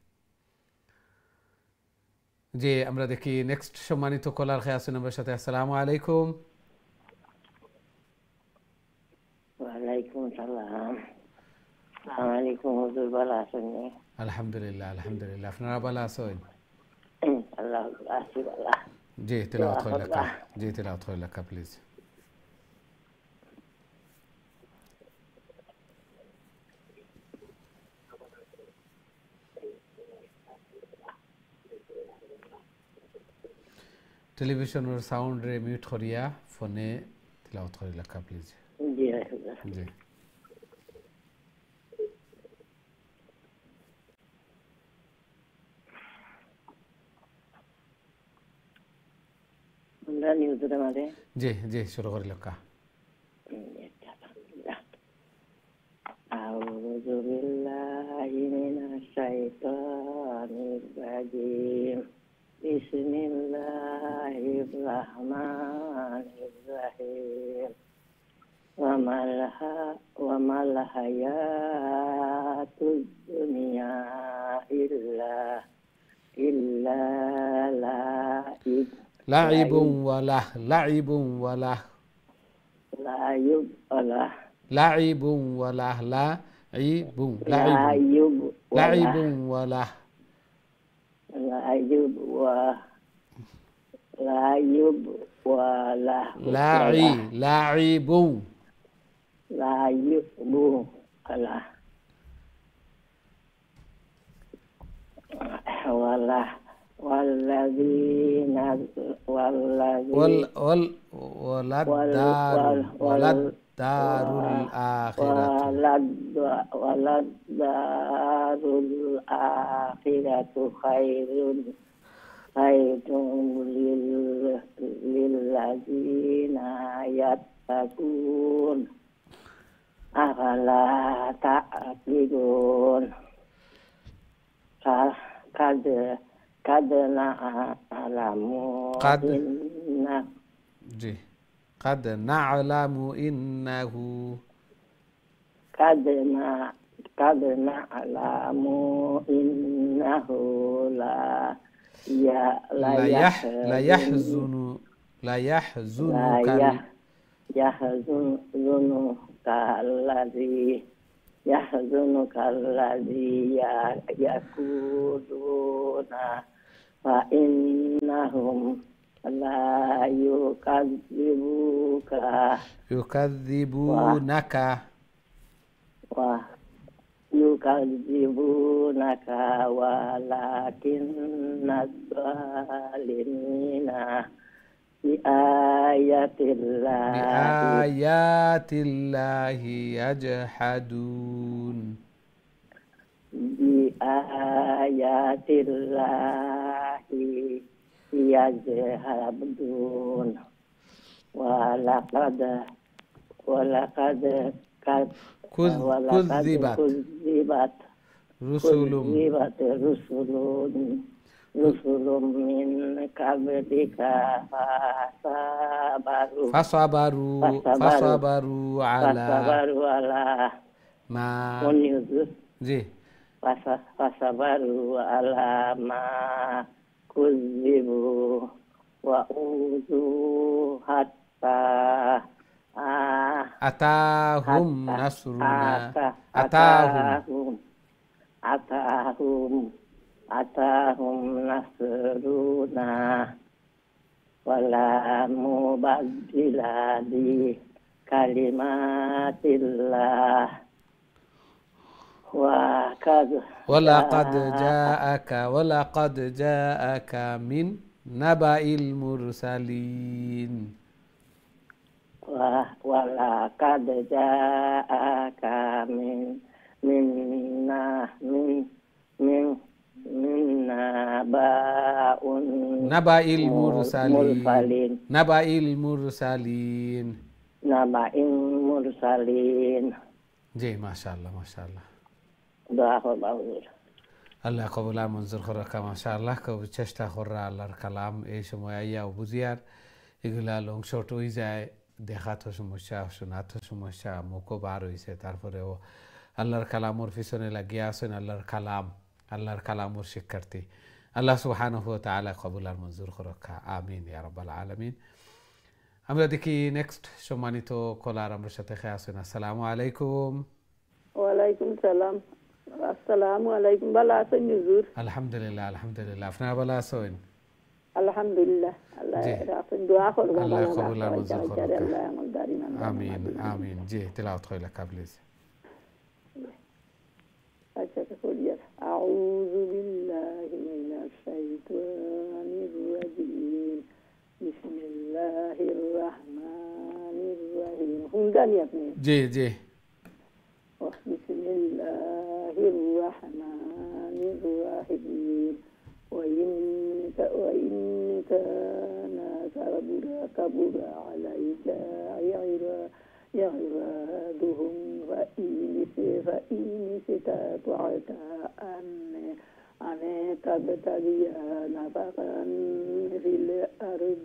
জি আমরা দেখি নেক্সট সম্মানিত কলার খেয়ে আছেন আমার সাথে। আসসালামু আলাইকুম। ওয়ালাইকুম সালাম। আসসালামু আলাইকুম হুজুর, ভালো আছেন? আলহামদুলিল্লাহ আলহামদুলিল্লাহ। আপনারা ভালো আছেন? আল্লাহ আছি ভালো। জি তিলাওয়াত হয় লেখা। জি তিলাওয়াত হয় লেখা প্লিজ। টেলিভিশনের সাউন্ড রে মিউট করিয়া ফোনে তিলাওয়াত করে লেখা প্লিজ। জি জি জি জি শুরু করে লেখা। أعوذ بالله من الشيطان الرجيم. بسم الله الرحمن الرحيم. وما الحياة الدنيا إلا لعب وله لعب وله لعب وله لعب لعب وله والذين وللدار الآخرة خير للذين يتقون أفلا تعقلون. قد نعلم إنه يحزنك الذي يقولون فإنهم لا يكذبونك yukadzibunaka walakinnas zalimina biayatillahi yajhadun biayatillahi yajhadun walaqad kuzibat rusulun min qablika fasabaru ala ma ji fasabaru ala ma kuzibu wa uzu hatta atahum nasruna atahum nasruna wala mubaddila li kalimatillah walaqad ja'aka min naba'il mursalin walaqad ja'aka min naba'il mursalin जी माशाल्लाह माशाल्लाह আল্লাহ কবুল আর মঞ্জুর করুক মাশাআল্লাহ কবি চেষ্টা করা আল্লাহর কালাম এই সময় আইয়া বুঝিয়ার এগুলা লং শর্ট হয়ে যায় দেখা তো সমস্যা শোনা তো সমস্যা মুখও বার হয়েছে তারপরেও আল্লাহর কালামর পিছনে লাগিয়ে আসেন আল্লাহর কালামর শিক্ষার্থী আল্লাহ সুবহানাহু ওয়া তাআলা কবুল আর মঞ্জুর করুক আমিন ইয়া রাব্বাল আলামিন আমরা দেখি নেক্সট সম্মানিত কলার আমার সাথে আছেন আসসালামু আলাইকুম ওয়ালাইকুম সালাম আসসালামু আলাইকুম ভালো আছেন হুজুর আলহামদুলিল্লাহ আলহামদুলিল্লাহ আপনারা ভালো আছেন আলহামদুলিল্লাহ আল্লাহ রাখেন দোয়া করব আল্লাহ কবুল আর মঞ্জুর করুক আমিন আমিন জি তেলাওয়াত কইলা কাবলিস আচ্ছা করিয়া আউযু বিল্লাহি মিনাশ শাইতানির রাজিম বিসমিল্লাহির রহমানির রহিম হুন্দানি আপনি জি জি বিসমিল্লাহির রহমানির রহিম وإنك كبر عليك إعراضهم فإن استطعت أن تبتغي نفقا في الأرض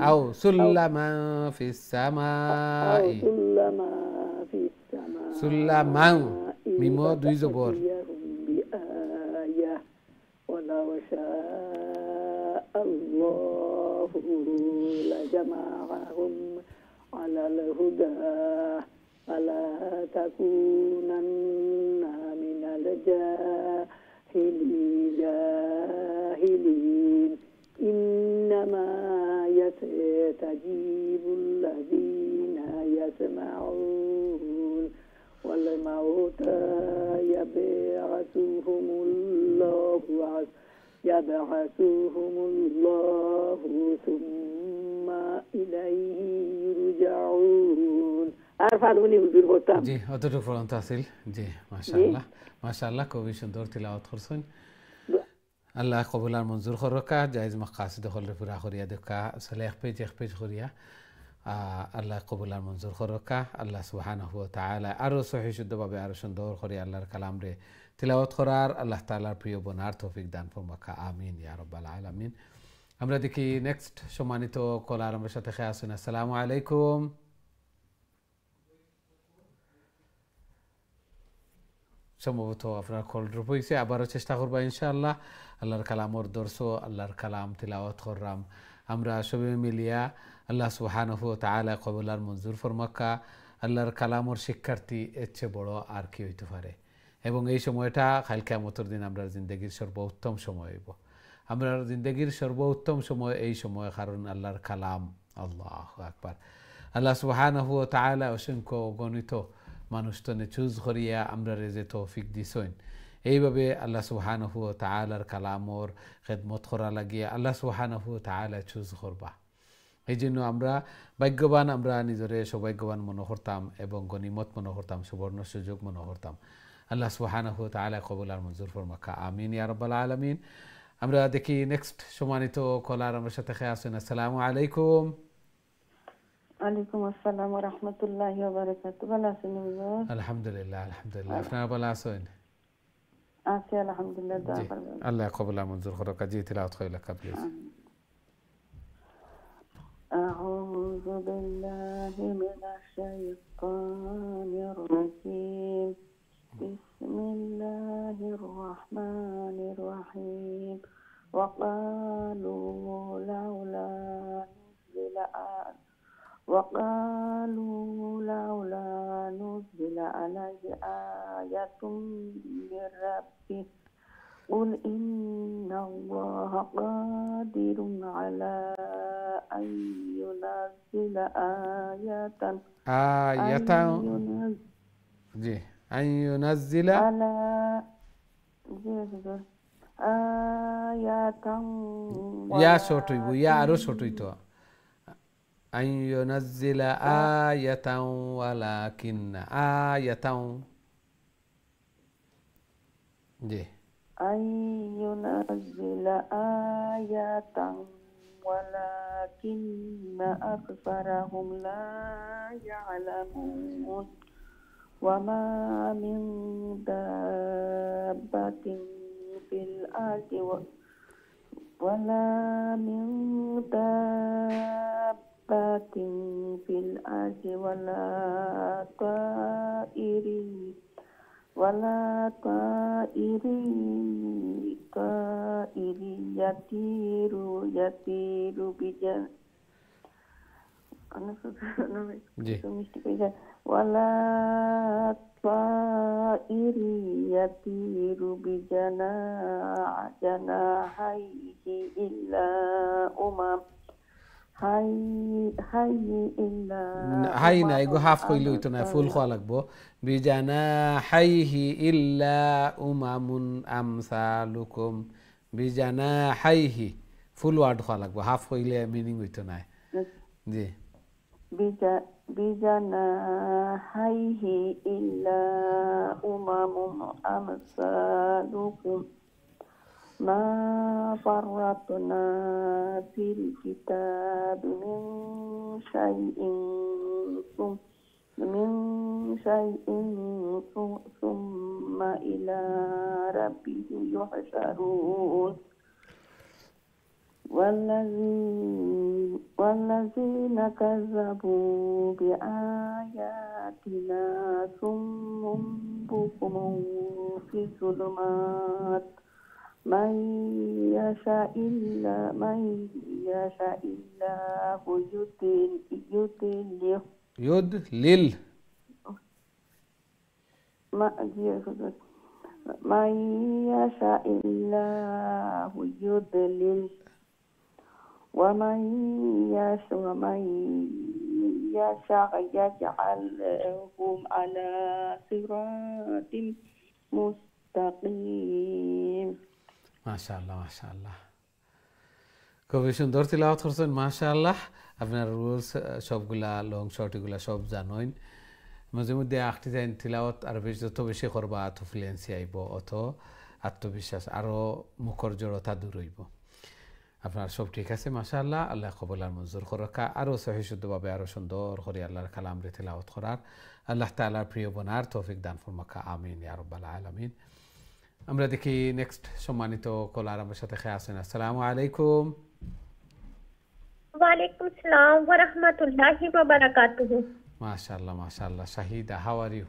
أو سلما في السماء سلما ميمو দুই জবর ولو شاء الله لجمعهم على الهدى فلا تكونن من الجاهلين إنما يستجيب الذين يسمعون والموتى يبعثهم الله ثم إليه يرجعون আরফানুনি হুজুর বলতাম জি অতটুকু পর্যন্ত আছিল জি মাশাআল্লাহ মাশাআল্লাহ খুবই সুন্দর তিলাওয়াত করছেন আল্লাহ কবুল আর মঞ্জুর করুক জায়েজ মাকাসিদ হলে পুরা করিয়া দেখা আসলে এক পেজ করিয়া আল্লাহ কবুল আর মঞ্জুর করুক আল্লাহ সুবহানাহু ওয়া তাআলা আরো সহিহ শুদ্ধভাবে আরো সুন্দর করে আল্লাহর কালাম রে তিলাওয়াত করার আল্লাহ তাআলার প্রিয় বনার তৌফিক দান ফরমাক আমিন ইয়া রাব্বাল আলামিন আমরা দেখি নেক্সট সম্মানিত কলার আমার সাথে আছেন আসসালামু আলাইকুম সম্ভবত আপনার কল ড্রপ হয়েছে আবারও চেষ্টা করবো ইনশাআল্লাহ আল্লাহর কালামর দর্শ আল্লাহর কালাম তিলাওয়াত করলাম আমরা সবাই মিলিয়া আল্লাহ সুবহানাহু ওয়া তাআলা কবুল আর মঞ্জুর ফরমাক্কা আল্লাহর কালামর শিক্ষার্থী এর চেয়ে বড় আর কি হইতে পারে এবং এই সময়টা কাল কিয়ামতের দিন আমরা জিন্দগির সর্বোত্তম সময় হইব আমরা জিন্দগির সর্বোত্তম সময় এই সময় কারণ আল্লাহর কালাম আল্লাহু আকবার আল্লাহ সুবহানাহু ওয়া তাআলা অসংখ্য গণিত মানুষজনে চুজ করিয়া আমরা রেজে তৌফিক দিছেন এইভাবে আল্লাহ সুবহানাহু ওয়া তাআলার কালামর খেদমত করা লাগিয়া আল্লাহ সুবহানাহু ওয়া তাআলা চুজ করবা এই জন্য আমরা ভাগ্যবান আমরা নিজরে সৌভাগ্যবান মনে করতাম এবং গনিমত মনে করতাম সুবর্ণ সুযোগ মনে করতাম আল্লাহ সুবহানাহু ওয়া তাআলা কবুল আর মঞ্জুর ফরমাকা আমিন ইয়া রাব্বাল আলামিন আমরা দেখি নেক্সট সম্মানিত কলার আমার সাথে আছেন আসসালামু আলাইকুম ওয়ালাইকুম আসসালাম ওয়া রাহমাতুল্লাহি ওয়া বারাকাতুহু ভালো আছেন হুজুর আলহামদুলিল্লাহ আলহামদুলিল্লাহ আপনারা ভালো আছেন আছি আলহামদুলিল্লাহ দোয়া করবেন আল্লাহ কবুল আর মঞ্জুর করুক জি তিলাওয়াত কইলা প্লিজ أعوذ بالله من الشيطان الرجيم بسم الله الرحمن الرحيم وقالوا لولا نزل عليه آية من ربه قل إن الله قادر على أن ينزل آية جي أن ينزل على آية يا شوتوي يا أرو شوتوي تو أن ينزل آية ولكن آية جي أن ينزل آية ولكن أكثرهم لا يعلمون وما من دابة في الأرض ولا من دابة في الأرض ولا طائر يطير ولا طائر يطير بجناحيه إلا হাই না এগো হাফ কইলে হইতো না ফুল খাওয়া লাগবো বিজানাহাইহি ইল্লা উমামুন আমসালুকুম বিজানাহাইহি ফুল ওয়ার্ড খাওয়া লাগবো হাফ কইলে মিনিং হইতো না জি বিজানাহাইহি ইল্লা উমামুন আমসালুকুম ما فرطنا في الكتاب من شيء ثم إلى ربهم يحشرون والذين كذبوا بآياتنا صم بكم في الظلمات من يشاء الله يضلل من يشاء الله يضلل ومن يشاء يجعلهم على صراط مستقيم মাশাআল্লাহ মাশাআল্লাহ খুবই সুন্দর তিলাওয়াত করছেন মাশাআল্লাহ আপনার রুলস সবগুলা লং শর্টগুলা সব জানেন মাঝে মধ্যে আখটি যাইন তিলাওয়াত আর যত বেশি করবা এত ফ্লুয়েন্সি আইব অত আত্মবিশ্বাস আরো মুখর জড়তা দূর হইব আপনার সব ঠিক আছে মাশাআল্লাহ আল্লাহ কবুল আর মঞ্জুর করকা আরো সহি শুদ্ধভাবে আরো সুন্দর করে আল্লাহর কালাম রে তিলাওয়াত করার আল্লাহ তাআলার প্রিয় বনার তৌফিক দান ফরমাকা আমিন ইয়া রাব্বাল আলামিন আমরা দেখি নেক্সট সম্মানিত কলার আমার সাথে আছেন আসসালামু আলাইকুম ওয়া আলাইকুম আসসালাম ওয়া রাহমাতুল্লাহি ওয়া বারাকাতুহু মাশাআল্লাহ মাশাআল্লাহ Shahida how are you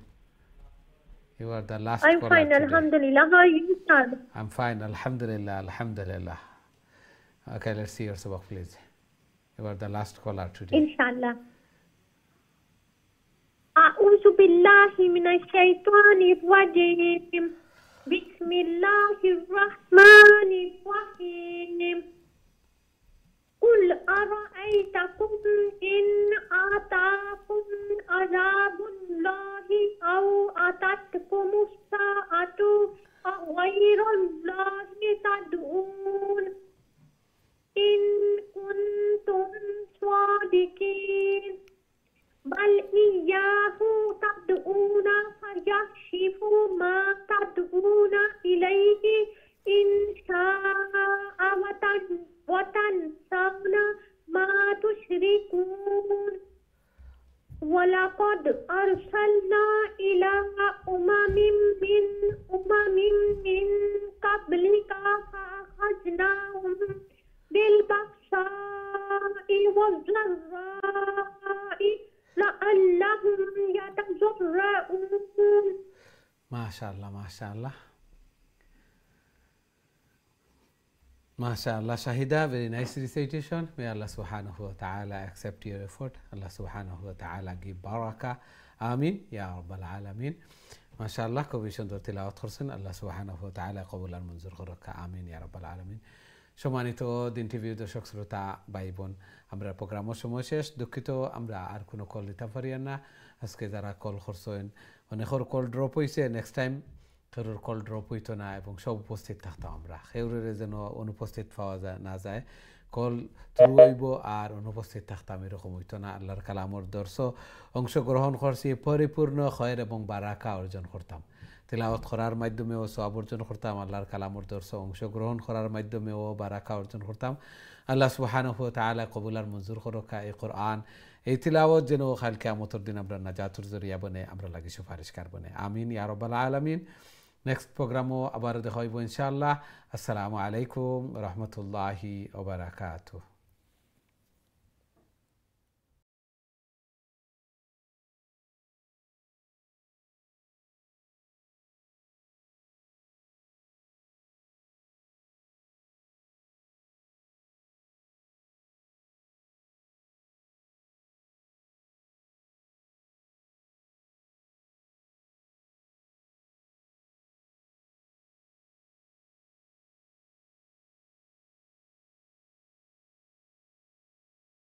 You are the last I'm caller fine today. alhamdulillah how are you sir I'm fine alhamdulillah alhamdulillah okay let's see your sabak please you are the last caller today inshallah أعوذ بالله من الشيطان الرجيم بسم الله الرحمن الرحيم قل قل أرأيتكم إن آتاكم عذاب الله أو أتتكم الساعة غير الله تدعون إن كنتم صادقين بل إياه تدعون فيكشف ما تدعون إليه إن شاء وتنسون ما تشركون ولقد أرسلنا إلى أمم من قبلك فأخذناهم بالبأساء والضراء لعلهم يتضرعون. ما شاء الله ما شاء الله MashaAllah, Shahida, very nice recitation. May Allah subhanahu wa ta'ala accept your effort. Allah subhanahu wa ta'ala give barakah. Amin. Ya Rabbal Alameen. MashaAllah, খুবই সুন্দর তিলাওয়াত করছেন। আল্লাহ সুবহানাহু ওয়া তাআলা কবুল আর মঞ্জুর করুক। আমিন ইয়া রাব্বাল আলামিন। সম্মানিত দিন টিভির দর্শক শ্রোতা ভাই বোন, আমরা প্রোগ্রামের সময় শেষ। দুঃখিত আমরা আর কোনো কল দিতে পারি না। আজকে যারা কল করছেন অনেকের কল ড্রপ হয়েছে। নেক্সট টাইম কারোর কল ড্রপ হইতো না এবং সব উপস্থিত থাকতাম আমরা। কেউরের যেন অনুপস্থিত পাওয়া না যায়। কল থ্রু হইব আর অনুপস্থিত থাকতাম এরকম হইতো না। আল্লাহর কালামর দর্শ অংশগ্রহণ করছি পরিপূর্ণ খয়ের এবং বারাকা অর্জন করতাম। তিলাওয়াত করার মাধ্যমেও সওয়াব অর্জন করতাম। আল্লাহর কালামর দর্শ অংশগ্রহণ করার মাধ্যমেও বারাকা অর্জন করতাম। আল্লাহ সুবহানাহু ওয়া তাআলা কবুল আর মঞ্জুর করুক। এই কোরআন এই তিলাওয়াত যেন কাল কিয়ামতের দিন আমরা নাজাতুর জরিয়া বনে, আমরা লাগি সুপারিশকার বনে। আমিন ইয়া রাব্বাল আলামিন। নেক্সট প্রোগ্রামও আবার দেখা হইব ইনশাআল্লাহ। আসসালামু আলাইকুম ওয়া রাহমাতুল্লাহি ওয়া বারাকাতুহু।